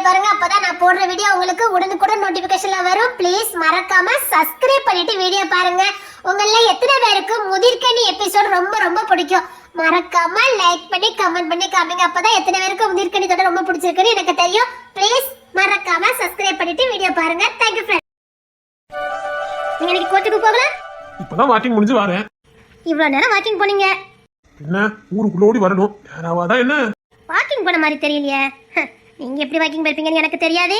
பாருங்க, அப்பதான் நான் போடுற வீடியோ உங்களுக்கு உடனுக்குடன் நோட்டிபிகேஷன்ல வரும். ப்ளீஸ் மறக்காம சப்ஸ்கிரைப் பண்ணிட்டு வீடியோ பாருங்க. உங்கள எத்தனை பேருக்கு முதிர்கனி எபிசோட் ரொம்ப ரொம்ப பிடிக்கும்? மறக்காம லைக் பண்ணி கமெண்ட் பண்ணி காமிங்க. அப்பதான் எத்தனை பேருக்கு முதிர்கனி தொடர் ரொம்ப பிடிச்சிருக்குன்னு எனக்கு தெரியும். ப்ளீஸ் மறக்காம சப்ஸ்கிரைப் பண்ணிட்டு வீடியோ பாருங்க. Thank you friends. நீங்க இன்னைக்கு கோர்ட்டுக்கு போகல? இப்பதான் வாக்கிங் முடிஞ்சு வரேன். இவ்வளவு நேரம் வாக்கிங் போனீங்க? என்ன ஊருக்குள்ள ஓடி வரணும், யாராவதா என்ன? வாக்கிங் போன மாதிரி தெரியலையே. நீங்க எப்படி வாக்கிங் போயிருப்பீங்கன்னு எனக்கு தெரியாது.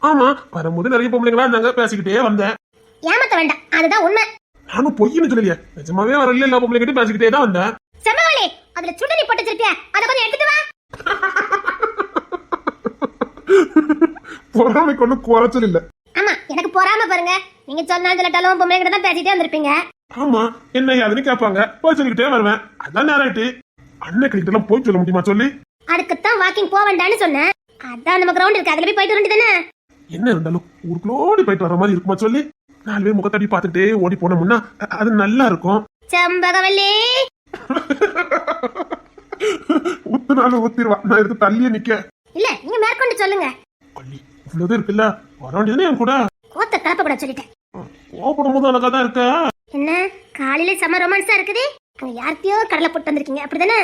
ஆமா, வரும்போது நிறைய பொம்பளைங்களா இருந்தாங்க, பேசிக்கிட்டே வந்தேன். ஏமாத்த வேண்டாம், அதுதான் உண்மை. நானும் பொய்ன்னு சொல்லலையே, நிஜமாவே வரல. எல்லா பொம்பளைங்கிட்ட பேசிக்கிட்டே தான் வந்தேன். செம்மவளே, அதுல சுடுநீ போட்டு வச்சிருப்பியா, அத கொஞ்சம் எடுத்துட்டு வா. பொறாமைக்கு ஒன்னும் குறைச்சல் இல்ல. ஆமா, எனக்கு பொறாம பாருங்க. நீங்க சொன்ன சொல்லட்டாலும் பொம்பளைங்கிட்ட தான் பேசிட்டே வந்திருப்பீங்க. ஆமா, என்ன யாருன்னு கேட்பாங்க, போய் சொல்லிக்கிட்டே வருவேன். அதான் நேரம் ஆயிட்டு. அண்ணன் கிட்ட எல்லாம் போய் சொல்ல முடியுமா சொல்லி? அதுக்குத்தான் வாக்கிங் போக வேண்டாம்னு சொன்னேன். அதான் நம்ம கிரவுண்ட் இருக்கு, அதுல போய் போயிட்டு வேண்டியதானே. என்ன இருந்தாலும் ஊருக்குள்ள ஓடி போயிட்டு வர மாதிரி இருக்குமா சொல்லி? 4 பேர் முகத்தடி பார்த்துட்டே ஓடி போனோம்னா அது நல்லா இருக்கும். செம்பகவல்லி ஊத்துனாலும் ஊத்திடுவா, நான் இதுக்கு தள்ளியே நிக்க. இல்ல, நீங்க மேற்கொண்டு சொல்லுங்க. கொல்லி இவ்வளவு இருக்குல்ல, வர வேண்டியதுன்னு என் கூட. கோத்த கலப்ப கூட சொல்லிட்டேன். கோபடும் போது அழகா தான் இருக்க. என்ன காலையில செம ரொமான்ஸா இருக்குது? அங்க யார்த்தையோ கடலை போட்டு வந்திருக்கீங்க, அப்படிதானே?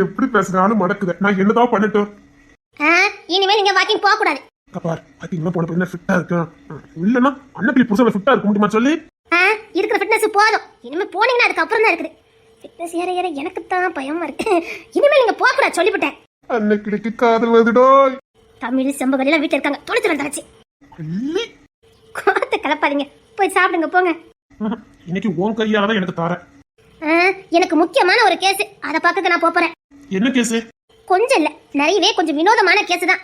எப்படி பேசுறாலும் மடக்குத. நான் என்னதான் பண்ணட்டும்? இனிமே நீங்க வாக்கிங் போக கூடாது. கபார் பாத்தீங்களா, போன பின்ன ஃபிட்டா இருக்கும். இல்லன்னா அண்ணன் புதுசாக ஃபிட்டா இருக்க முடியுமா சொல்லி? இருக்கிற ஃபிட்னஸ் போதும். இனிமே போனீங்கன்னா அதுக்கு அப்புறம் தான் இருக்குது. ஃபிட்னஸ் ஏற ஏற எனக்கு தான் பயமா இருக்கு. இனிமே நீங்க போக கூடாது சொல்லிவிட்டேன். அன்னைக்கு காதல் வருதுடோ. தமிழ் செம்பகல் எல்லாம் வீட்டுல இருக்காங்க, தொலைச்சு வந்தாச்சு. கோத்த கலப்பாதீங்க, போய் சாப்பிடுங்க போங்க. இன்னைக்கு உன் கையால தான் எனக்கு தார. எனக்கு முக்கியமான ஒரு கேஸ், அத பாக்க நான் போறேன். என்ன கேஸ்? கொஞ்சம் இல்ல, நிறையவே கொஞ்சம் வினோதமான கேஸ் தான்.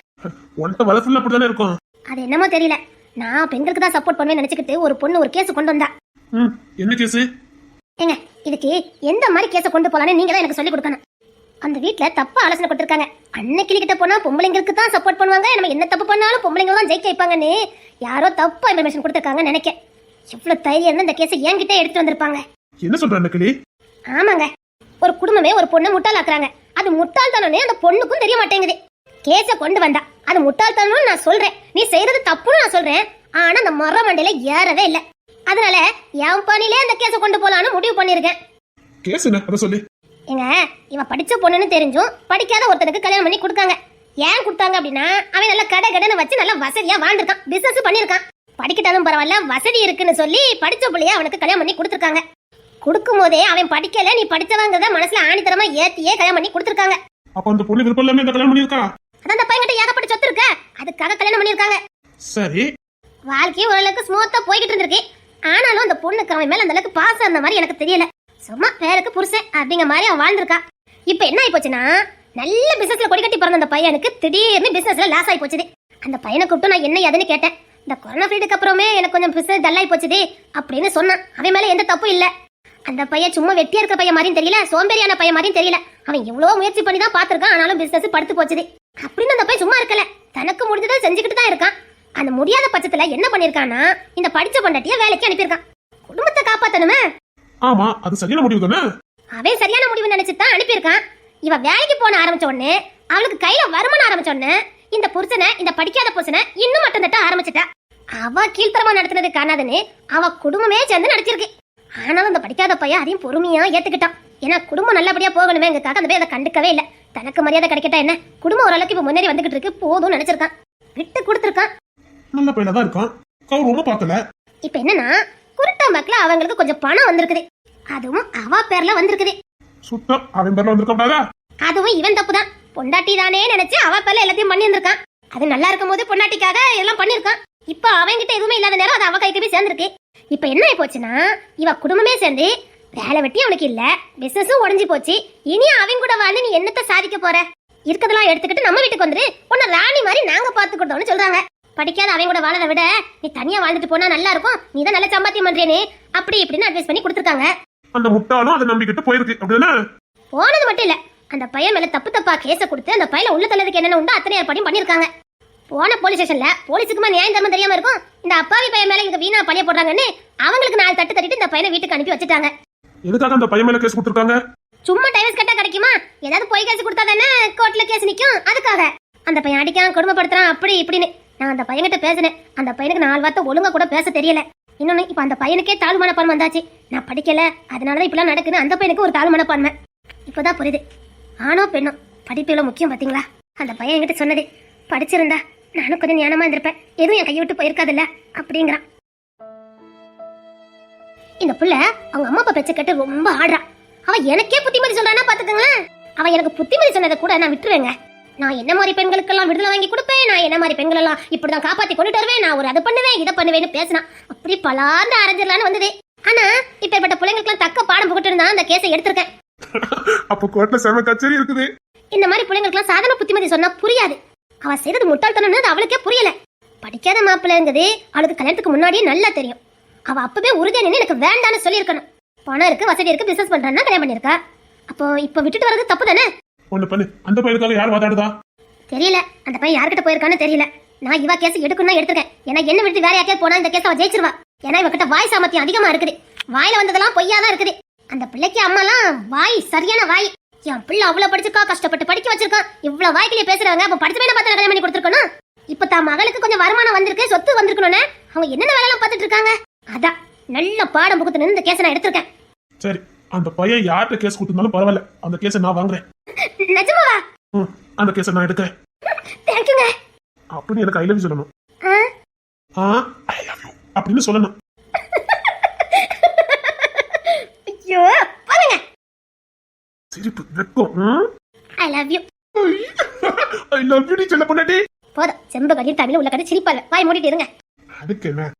உன்கிட்ட வளர்ப்புல அப்படிதானே இருக்கும். அது என்னமோ தெரியல, நான் பெண்களுக்கு தான் சப்போர்ட் பண்ணுவேன்னு நினைச்சுக்கிட்டு ஒரு பொண்ணு ஒரு கேஸ் கொண்டு வந்தா. என்ன கேஸ்? ஏங்க, இதுக்கு எந்த மாதிரி கேஸ கொண்டு போலான்னு நீங்க தான் எனக்கு சொல்லி கொடுக்கணும். அந்த வீட்ல தப்பா ஆலோசனை கொடுத்திருக்காங்க. அன்னைக்கு கிட்ட போனா பொம்பளைங்களுக்கு தான் சப்போர்ட் பண்ணுவாங்க, நம்ம என்ன தப்பு பண்ணாலும் பொம்பளைங்க தான் ஜெயிக்க வைப்பாங்கன்னு யாரோ தப்பா இன்ஃபர்மேஷன் கொடுத்திருக்காங்க நினைக்க. எவ்வளவு தைரியம் இருந்தா இந்த கேஸை என்கிட்ட எடுத்து வந்திருப்பாங்க. என்ன சொல்ற அன்னைக்கு? ஆமாங்க, ஒரு குடும்பமே ஒரு பொண்ணை முட்டாளாக்குறாங்க. அது முட்டாள்தனம்னு அந்த பொண்ணுக்கும் தெரிய மாட்டேங்குது. கேஸ கொண்டு வந்தா அது முட்டாள்தனம்னு நான் சொல்றேன், நீ செய்யறது தப்புன்னு நான் சொல்றேன். ஆனா அந்த மர மண்டையில ஏறவே இல்ல. அதனால என் பணியிலே அந்த கேஸ கொண்டு போலான்னு முடிவு பண்ணிருக்கேன். கேஸ் என்ன அத சொல்லு. ஏங்க, இவ படிச்ச பொண்ணுன்னு தெரிஞ்சும் படிக்காத ஒருத்தனுக்கு கல்யாணம் பண்ணி கொடுத்தாங்க. ஏன் கொடுத்தாங்க அப்படின்னா, அவன் நல்லா கடன்னு வச்சு நல்லா வசதியா வாழ்ந்துருக்கான், பிசினஸ் பண்ணிருக்கான். படிக்கட்டாலும் பரவாயில்ல, வசதி இருக்குன்னு சொல்லி படிச்ச பிள்ளைய அவனுக்கு கல்யாணம் பண்ணி கொடுத்துருக்காங்க. கொடுக்கும் போதே அவன் படிக்கல, நீ படிச்சவங்கிறத மனசுல ஆணித்தரமா ஏத்தியே கல்யாணம் பண்ணி கொடுத்துருக்காங்க. அப்ப அந்த பொண்ணு விருப்பம் இல்லாம இந்த கல்யாணம் பண்ணிருக்கா? அதான் அந்த பையன்கிட்ட ஏகப்பட்ட சொத்து இருக்கு, அதுக்காக கல்யாணம் பண்ணிருக்காங்க. சரி, வாழ்க்கையும் ஓரளவுக்கு ஸ்மூத்தா போய்கிட்டு இருந்திருக்கு. ஆனாலும் அந்த பொண்ணுக்கு அவன் மேல அந்த அளவுக்கு பாசம் இருந்த மாதிரி எனக்கு தெரியல. சும்மா பேருக்கு புருஷன் அப்படிங்கிற மாதிரி அவன் வாழ்ந்திருக்கா. இப்ப என்ன ஆயி போச்சுன்னா, நல்ல பிசினஸ்ல கொடி கட்டி பிறந்த அந்த பையனுக்கு திடீர்னு பிசினஸ்ல லாஸ் ஆகி போச்சுது. அந்த பையனை கூப்பிட்டு நான் என்ன ஏதுன்னு கேட்டேன். இந்த கொரோனா பீரியடுக்கு அப்புறமே எனக்கு கொஞ்சம் பிசினஸ் டல்லாகி போச்சுது அப்படின்னு சொன்னான். அவன் மேல எந்த தப்பும் இல்ல. அந்த பையன் சும்மா வெட்டியா இருக்க பையன் மாதிரியும் தெரியல, சோம்பேறியான பையன் மாதிரியும் தெரியல. அவன் எவ்வளவு முயற்சி பண்ணி தான் பாத்துருக்கான், ஆனாலும் பிசினஸ் படுத்து போச்சுது. அப்படின்னு அந்த பையன் சும்மா இருக்கல, தனக்கு முடிஞ்சதை செஞ்சுக்கிட்டு தான் இருக்கான். அந்த முடியாத பட்சத்துல என்ன பண்ணிருக்கான்னா, இந்த படிச்ச பொண்டாட்டிய வேலைக்கு அனுப்பியிருக்கான். குடும்பத்தை காப்பாத்தணுமே. ஆமா, அது சரியான முடிவு தானே. அவன் சரியான முடிவு நினைச்சுதான் அனுப்பியிருக்கான். இவ வேலைக்கு போன ஆரம்பிச்ச உடனே, அவளுக்கு கையில வருமானம் ஆரம்பிச்ச உடனே, இந்த புருஷனை, இந்த படிக்காத புருஷனை இன்னும் மட்டும் தட்ட ஆரம்பிச்சுட்டா. அவ கீழ்த்தரமா நடத்துனது காணாதுன்னு அவ குடும்பமே சேர்ந்து நடிச்சிருக்கு. ஆனாலும் அந்த படிக்காத பையன் அதையும் பொறுமையா ஏத்துக்கிட்டான். ஏன்னா குடும்பம் நல்லபடியா போகணுமே, எங்களுக்காக அந்த அதை கண்டுக்கவே இல்ல. தனக்கு மரியாதை கிடைக்கட்டா என்ன, குடும்பம் ஓரளவுக்கு இப்ப முன்னேறி வந்துகிட்டு இருக்கு, போதும் நினைச்சிருக்கான், விட்டு கொடுத்துருக்கான். நல்ல பையனா தான் இருக்கான், கௌரவமா பார்க்கல. இப்ப என்னன்னா, குருட்டாம்பேக்ல அவங்களுக்கு கொஞ்சம் பணம் வந்திருக்குது, அதுவும் அவ பேர்ல வந்திருக்குது. சுத்தம் அவன் பேர்ல வந்திருக்காடா. அதுவும் இவன் தப்புதான், பொண்டாட்டி தானே நினைச்சு அவ பேர்ல எல்லாத்தையும் பண்ணி இருந்திருக்கான். அது நல்லா இருக்கும் போது பொண்டாட்டிக்காக எல்லாம் பண்ணிருக்கான். இப்ப அவன்கிட்ட எதுவுமே இல்லாத நேரம் அது அவ கைக்கு போய் சேர்ந்திருக்கு. இப்ப என்ன ஆயி போச்சுன்னா, இவ குடும்பமே சேர்ந்து வேலை வெட்டி அவனுக்கு இல்ல, பிசினஸும் உடஞ்சி போச்சு. இனி அவன் கூட வாழ்ந்து நீ என்னத்த சாதிக்க போற? இருக்கதெல்லாம் எடுத்துக்கிட்டு நம்ம வீட்டுக்கு வந்துரு, உன்னை ராணி மாதிரி நாங்க பாத்துக்கிட்டோம்னு சொல்றாங்க. படிக்காத அவன் கூட வாழறத விட நீ தனியா வாழ்ந்துட்டு போனா நல்லா இருக்கும், நீ தான் நல்ல சம்பாத்தியம் பண்றேன்னு அப்படி இப்படின்னு அட்வைஸ் பண்ணி கொடுத்துருக்காங்க. அந்த முட்டாளும் அதை நம்பிக்கிட்டு போயிருக்கு, அப்படிதானே? போனது மட்டும் இல்ல, அந்த பையன் மேல தப்பு தப்பா கேஸ கொடுத்து அந்த பையல உள்ள தள்ளதுக்கு என்னென்ன உண்டோ அத்தனை ஏற்பாடும் பண்ணிருக்காங்க. போன போலீஸ் ஸ்டேஷன்ல போலீஸுக்குமா நியாயம் தரமா தெரியாம இருக்கும். இந்த அப்பாவி பையன் மேல இங்க வீணா பழிய போடுறாங்கன்னு அவங்களுக்கு 4 தட்டு தட்டிட்டு இந்த பையனை வீட்டுக்கு அனுப்பி வச்சுட்டாங்க. எதுக்காக அந்த பையன் மேல கேஸ் கொடுத்திருக்காங்க? சும்மா டைவர்ஸ் கட்டா கிடைக்குமா? ஏதாவது போய் கேஸ் கொடுத்தா தானே கோர்ட்ல கேஸ் நிக்கும், அதுக்காக. அந்த பையன் அடிக்கான் கொடுமைப்படுத்துறான் அப்படி இப்படின்னு. நான் அந்த பையன்கிட்ட பேசினேன். அந்த பையனுக்கு 4 வார்த்தை ஒழுங்கா கூட பேச தெரியல. இன்னொன்னு இப்ப அந்த பையனுக்கே தாழ்வு மனப்பான்மை வந்தாச்சு. நான் படிக்கல அதனாலதான் இப்பெல்லாம் நடக்குது. அந்த பையனுக்கு ஒரு தாழ்வு மனப்பான்மை. இப்பதான் புரியுது, ஆணோ பெண்ணோ படிப்பு எவ்வளவு முக்கியம் பாத்தீங்களா. அந்த பையன் என்கிட்ட சொன்னது, படிச்சிருந்தா நானும் கொஞ்சம் ஞானமா இருந்திருப்பேன், எதுவும் என் கையை விட்டு போயிருக்காதுல்ல அப்படிங்கிறான். இந்த புள்ள அவங்க அம்மா அப்பா பேச்ச கேட்டு ரொம்ப ஆடுறான். அவ எனக்கே புத்திமதி சொல்றானா பாத்துக்கங்களேன். அவ எனக்கு புத்திமதி சொன்னதை கூட நான் விட்டுருவேங்க. நான் என்ன மாதிரி பெண்களுக்கெல்லாம் விடுதலை வாங்கி கொடுப்பேன், நான் என்ன மாதிரி பெண்கள் எல்லாம் இப்படிதான் காப்பாத்தி கொண்டுட்டு வருவேன், நான் ஒரு அதை பண்ணுவேன் இதை பண்ணுவேன்னு பேசினா அப்படி பலார்ந்து அரைஞ்சிடலான்னு வந்தது. ஆனா இப்பேற்பட்ட பிள்ளைங்களுக்கெல்லாம் தக்க பாடம் புகட்டு இருந்தா அந்த கேஸை எடுத்திருக்கேன். அப்ப கோர்ட்ல செம கச்சேரி இருக்குது. இந்த மாதிரி பிள்ளைங்களுக்கெல்லாம் சாதாரண புத்திமதி சொன்னா புரியாது. அவ செய்யறது முட்டாள்தனம்னு அவளுக்கே புரியல. படிக்காத மாப்பிள்ளைங்கிறது அவளுக்கு கல்யாணத்துக்கு முன்னாடியே நல்லா தெரியும். அவ அப்பவே உறுதியா நின்று எனக்கு வேண்டான்னு சொல்லியிருக்கணும். பணம் இருக்கு, வசதி இருக்கு, பிசினஸ் பண்றான்னா கல்யாணம் பண்ணிருக்கா. அப்போ இப்ப விட்டுட்டு வர்றது தப்பு தானே. ஒண்ணு பண்ணு, அந்த பையனுக்காக யார் வாதாடுதா தெரியல. அந்த பையன் யார்கிட்ட போயிருக்கான்னு தெரியல. நான் இவ கேஸ் எடுக்கணும்னு எடுத்துருக்கேன். ஏன்னா என்ன விட்டு வேற யாருக்கே போனா இந்த கேஸ் அவ ஜெயிச்சிருவா. ஏன்னா இவகிட்ட வாய் சாமர்த்தியம் அதிகமா இருக்குது. வாயில வந்ததெல்லாம் பொய்யாதான் இருக்குது. அந்த பிள்ளைக்கு அம்மாலாம் வாய் சரியான வாய். என் பிள்ளை அவ்வளவு படிச்சிருக்கா, கஷ்டப்பட்டு படிக்க வச்சிருக்கான், இவ்வளவு வாய்க்கிலேயே பேசுறாங்க. அப்ப படிச்ச பையனை பார்த்து கல்யாணம் பண்ணி கொடுத்துருக்கணும். இப்ப தான் மகளுக்கு கொஞ்சம் வருமானம் வந்திருக்கு, சொத்து வந்திருக்கணும்னு அவங்க என்னென்ன வேலை எல்லாம் பார்த்துட்டு இருக்காங்க. அதான் நல்ல பாடம் புகுத்து இந்த கேஸை நான் எடுத்திருக்கேன். சரி, அந்த பையன் யார்கிட்ட கேஸ் கொடுத்திருந்தாலும் பரவாயில்ல, அந்த கேஸை நான் வாங்குறேன். நிஜமாவா? அந்த கேஸை நான் எடுக்கிறேன். தேங்க்யூங்க. அப்படின்னு எனக்கு ஐ லவ் யூ சொல்லணும். ஐ லவ் யூ அப்படின்னு சொல்லணும். ஐயோ பாருங்க, சிரிப்பு வெக்கம். I love you. I love you டி சொல்ல பொண்டாட்டி. போதும், செம்பு கட்டி தமிழ் உள்ள கட்டி சிரிப்பாங்க. வாய் மூடிட்டு இருங்க. அதுக்கு என்ன?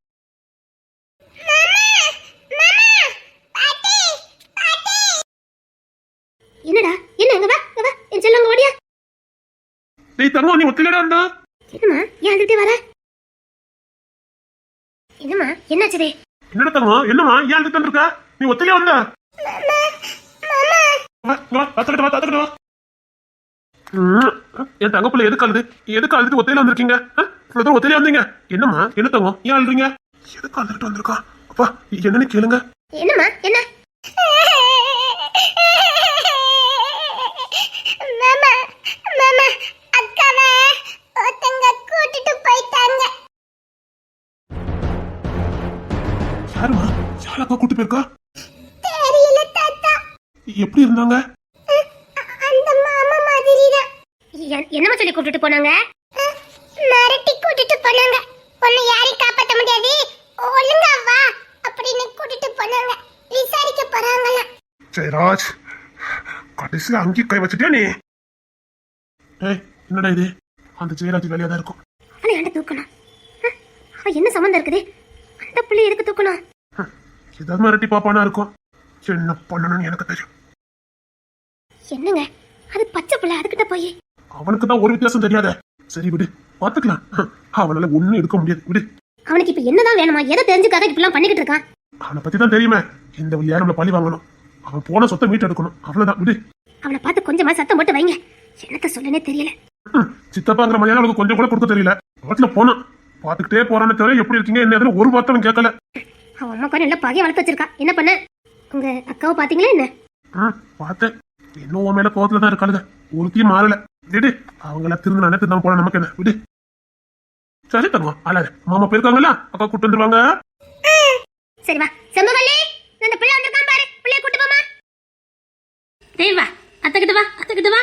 என்னடா என்ன எங்க வா இங்க வா என் செல்லங்க ஓடியா. டேய் தங்கம், நீ ஒத்திலடா இருந்தா. என்னம்மா ஏன் அழுதுட்டே வர? என்னம்மா என்னாச்சு? என்னடா தங்கம், என்னம்மா ஏன் அழுதுட்டு வந்திருக்க? நீ ஒத்திலே வந்த? வா. என் தங்க பிள்ளை எதுக்கு அழுது ஒத்தையில வந்திருக்கீங்க? ஒத்தையில வந்தீங்க. என்னம்மா என்ன தங்கம் ஏன் அழுறீங்க? எதுக்கு அழுதுட்டு வந்திருக்கா? அப்பா என்னன்னு கேளுங்க. என்னம்மா என்ன? யாருமா யாரக்கா கூட்டு போயிருக்கா? தெரியல தாத்தா. எப்படி இருந்தாங்க? அந்த மாமா மாதிரி தான். என்னமா சொல்லி கூட்டிட்டு போனாங்க? மிரட்டி கூட்டிட்டு போனாங்க. உன்னை யாரையும் காப்பாற்ற முடியாது, ஒழுங்கா வா அப்படின்னு கூட்டிட்டு போனாங்க. விசாரிக்க போறாங்களா? ஜெயராஜ், கடைசியில அங்கேயே கை வச்சுட்டியா நீ? ஏய் என்னடா இது? அந்த ஜெயராஜ் வேலையா தான் இருக்கும். அவனை ஏன்டா தூக்கணும்? அவன் என்ன சம்மந்தம் இருக்குது? அந்த பிள்ளை எதுக்கு தூக்கணும்? ஏதாவது மிரட்டி பாப்பானா இருக்கும். என்ன பண்ணணும்னு எனக்கு தெரியும். என்னங்க அது பச்சை பிள்ளை, அதுக்கிட்ட போய் அவனுக்கு தான் ஒரு வித்தியாசம் தெரியாத. சரி விடு, பாத்துக்கலாம். அவனால ஒண்ணும் எடுக்க முடியாது, விடு. அவனுக்கு இப்ப என்னதான் வேணுமா? எதை தெரிஞ்சுக்காக இப்படிலாம் பண்ணிக்கிட்டு இருக்கான்? அவனை பத்தி தான் தெரியுமே. இந்த வழியா நம்மள பழி வாங்கணும், அவன் போன சொத்தை மீட்டு எடுக்கணும், அவ்வளவுதான், விடு. அவனை பார்த்து கொஞ்சமா சத்தம் போட்டு வைங்க. என்னத்த சொல்லனே தெரியல. சித்தப்பாங்கிற மரியாதை அவனுக்கு கொஞ்சம் கூட கொடுக்க தெரியல. ரோட்ல போனான், பாத்துக்கிட்டே போறான்னு தவிர எப்படி இருக்கீங்க என்ன எதுன்னு ஒரு வார்த்தை கேட்கல. அவன் அம்மா கூட நல்ல பகையை வளர்த்து வச்சிருக்கா. என்ன பண்ண? உங்க அக்காவை பாத்தீங்களா என்ன? பார்த்தேன். இன்னும் உன் மேல கோவத்துல தான் இருக்காளுங்க, ஒருத்தையும் மாறல. விடு, அவங்கள திருந்தானே திருந்தாம போன நமக்கு என்ன, விடு. சரி தருவோம், அழாத. மாமா போயிருக்காங்களா, அக்கா கூட்டு வந்துருவாங்க. சரி வா செம்பவல்லி, அந்த பிள்ளை வந்திருக்கான் பாரு, பிள்ளைய கூட்டு போமா. டேய் வா, அத்தைக்கிட்ட வா, அத்தைக்கிட்ட வா.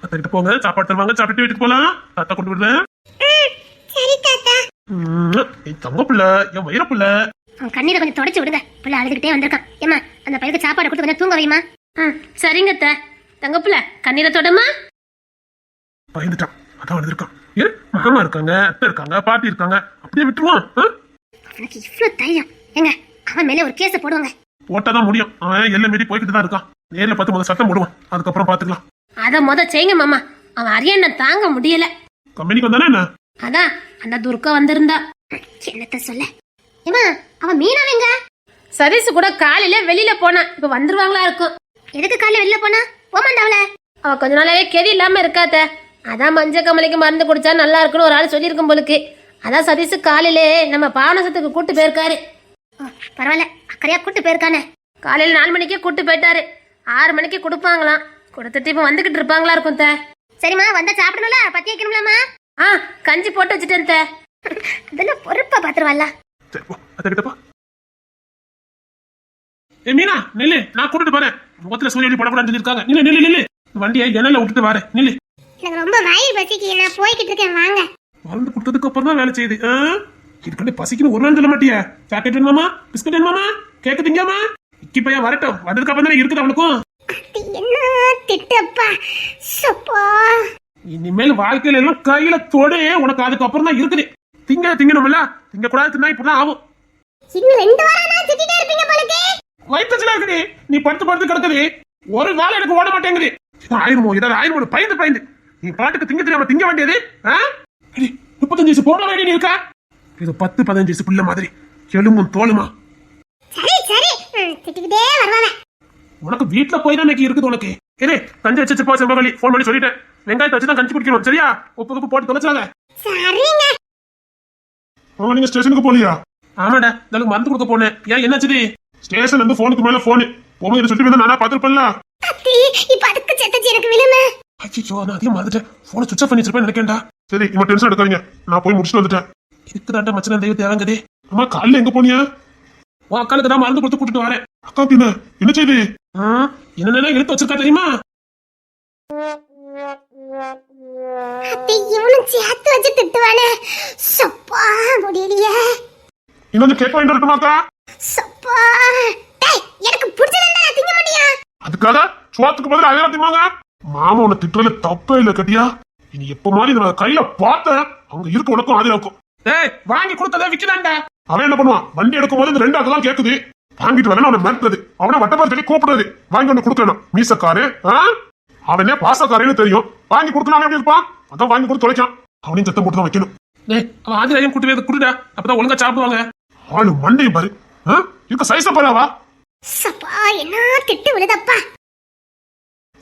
அத்தைக்கிட்ட போங்க, சாப்பாடு தருவாங்க, சாப்பிட்டு வீட்டுக்கு போலாம். தாத்தா கொண்டு விடுறேன். சரி தாத்தா. என் தங்க பிள்ளை, என் வயிற பிள்ளை. அவன் கண்ணீரை கொஞ்சம் தொடச்சு விடுங்க, பிள்ளை அழுதுகிட்டே வந்திருக்கான். ஏமா அந்த பையனுக்கு சாப்பாடு கொடுத்து கொஞ்சம் தூங்க வைமா. சரிங்க அத்தை. தங்க பிள்ளை கண்ணீரை தொடமா. பயந்துட்டான், அதான் வந்திருக்கான். ஏன் மாமா இருக்காங்க, அத்தை இருக்காங்க, பாட்டி இருக்காங்க, அப்படியே விட்டுருவான்? அவனுக்கு இவ்வளவு தைரியம். எங்க அவன் மேல ஒரு கேஸ போடுவாங்க. போட்டாதான் முடியும், அவன் எல்லாம் மீறி போய்கிட்டு தான் இருக்கான். நேர்ல பார்த்து முதல் சட்டம் போடுவான், அதுக்கப்புறம் பாத்துக்கலாம். அத செய்யுங்க மாமா. அவன் அரியண்ண தாங்க முடியல. கம்பெனிக்கு வந்தானே என்ன? அதான் அந்த துர்கா வந்திருந்தா. என்னத்த சொல்ல? ஏமா அவன் மீனாவங்க சதீஷ் கூட காலையில வெளியில போனா, இப்ப வந்துருவாங்களா இருக்கும். எதுக்கு காலையில வெளியில போனா? போமாண்டாவல அவ கொஞ்ச நாளாவே கெதி இல்லாம இருக்காத. அதான் மஞ்ச கமலைக்கு மருந்து குடிச்சா நல்லா இருக்குன்னு ஒரு ஆள் சொல்லியிருக்கும் போலுக்கு. அதான் சதீஷ் காலையிலே நம்ம பாவனசத்துக்கு கூட்டு போயிருக்காரு. பரவாயில்ல, அக்கறையா கூட்டு போயிருக்கானே. காலையில 4 மணிக்கே கூட்டு போயிட்டாரு. 6 மணிக்கு கொடுப்பாங்களாம். கொடுத்துட்டு இப்ப வந்துகிட்டு இருப்பாங்களா இருக்கும். சரிம்மா வந்தா சாப்பிடணும்ல பத்தி வைக்கணும்லாமா கஞ்சி போட்டு வச்சுட்டேன் அதெல்லாம் பொறுப்பா பாத்துருவாள்ல சரி போ அத்தை கிட்ட போ. ஏ மீனா நில்லு, நான் கூட்டிட்டு போறேன். முகத்துல சூரியன் படப்படான்னு சொல்லிருக்காங்க. நில்லு நில்லு நில்லு, வண்டியை ஜன்னல்ல விட்டுட்டு வரேன். நில்லு. எனக்கு ரொம்ப வயிறு பசிக்கு, நான் போய்கிட்டு இருக்கேன் வாங்க. மருந்து கொடுத்ததுக்கு அப்புறம் தான் வேலை செய்யுது. இதுக்கண்டு பசிக்குன்னு ஒரு நாள் சொல்ல மாட்டியா? சாக்லேட் வேணுமாமா, பிஸ்கட் வேணுமாமா, கேக்கு திங்கம்மா. இக்கி பையன் வரட்டும், வந்ததுக்கு அப்புறம் தானே இருக்குது அவனுக்கும். என்ன திட்டப்பா சப்பா. இனிமேல் வாழ்க்கையில எல்லாம் கையில தொடு, உனக்கு அதுக்கப்புறம் தான் இருக்குது. திங்கணும்ல, திங்க கூடாது, தின்னா இப்படிதான் ஆகும். இன்னும் 2 வாரம் நான் திட்டிட்டே இருப்பீங்க போலக்கு. வயிற்றுல இருக்குது, நீ படுத்து கிடக்குது, ஒரு வேலை எனக்கு ஓட மாட்டேங்குது. ஆயிருமோ ஏதாவது ஆயிருமோ, பயந்து நீ பாட்டுக்கு திங்க தெரியாம திங்க வேண்டியது. 35 வயசு போக வேண்டிய நீ இருக்கா? இது 10-15 வயசு பிள்ளை மாதிரி எலும்பும் தோலுமா. சரி திட்டிக்கிட்டே வருவாங்க. உனக்கு வீட்டுல போய் தான் இன்னைக்கு இருக்குது உனக்கு. ஏலே கஞ்சி வச்சு போ செம்பகலி, போன் பண்ணி சொல்லிட்டேன். வெங்காயத்தை வச்சு தான் கஞ்சி குடிக்கணும், சரியா? உப்பு போட்டு தொலைச்சாங்க. சரிங்க. நீங்க ஸ்டேஷனுக்கு போலியா? ஆமாடா, எனக்கு மருந்து கொடுக்க போனேன். ஏன் என்னாச்சு? ஸ்டேஷன் இருந்து போனுக்கு மேல போனு போக சொல்லி வந்தா நானா பாத்துருப்பேன்ல. இப்ப அதுக்கு செத்தச்சு எனக்கு விழும. அச்சோ, நான் அதையும் மறந்துட்டேன். போனை சுவிட்ச் ஆஃப் பண்ணி வச்சிருப்பேன் நினைக்கேன்டா. சரி இவன் டென்ஷன் எடுக்காதீங்க, நான் போய் முடிச்சுட்டு வந்துட்டேன். இதுக்குதான்டா மச்சன தெய்வ தேவங்கதே. அம்மா காலைல எங்க போனியா? உன் அக்காளுக்கு தான் மருந்து கொடுத்து கூட்டிட்டு வரேன். அக்காவுக்கு என்ன செய்து? என்னென்ன எடுத்து வச்சிருக்கா தெரியுமா? இவனும் சேர்த்து வச்சு திட்டுவானே. சப்பா முடியலையே. இன்னொன்னு கேட்க வேண்டிய இருக்குமாக்கா? சப்பா டேய், எனக்கு பிடிச்சதெல்லாம் நான் திங்க மாட்டியா? அதுக்காக சோத்துக்கு பதிலா அதே திம்மாங்க. மாமா உன்னை திட்டுறதுல தப்பே இல்ல கட்டியா. இனி எப்ப மாதிரி நான் கையில பார்த்தேன், அவங்க இருக்க உனக்கும் ஆதி இருக்கும். டேய் வாங்கி கொடுத்ததே விக்கிறான்டா. அவன் என்ன பண்ணுவான்? வண்டி எடுக்கும் போது இந்த 2 அதெல்லாம் கேக்குது. வாங்கிட்டு வரேன்னு அவனை மிரட்டுறது, அவனை வட்டப்பார் சொல்லி கூப்பிடுறது. வாங்கி ஒண்ணு கொடுக்கணும் மீசக்காரு. அவனே பாசக்காரன்னு தெரியும், வாங்கி கொடுக்கணும் எப்படி இருப்பான்? அதான் வாங்கி கொடுத்து தொலைச்சான். அவனையும் சத்தம் போட்டு தான் வைக்கணும். அவன் ஆதிராயம் கூட்டு போய் கொடுடா, அப்பதான் ஒழுங்கா சாப்பிடுவாங்க. ஆளு மண்டையும் பாரு, இருக்க சைஸ பாராவா. சப்பா என்ன திட்டு விழுதப்பா.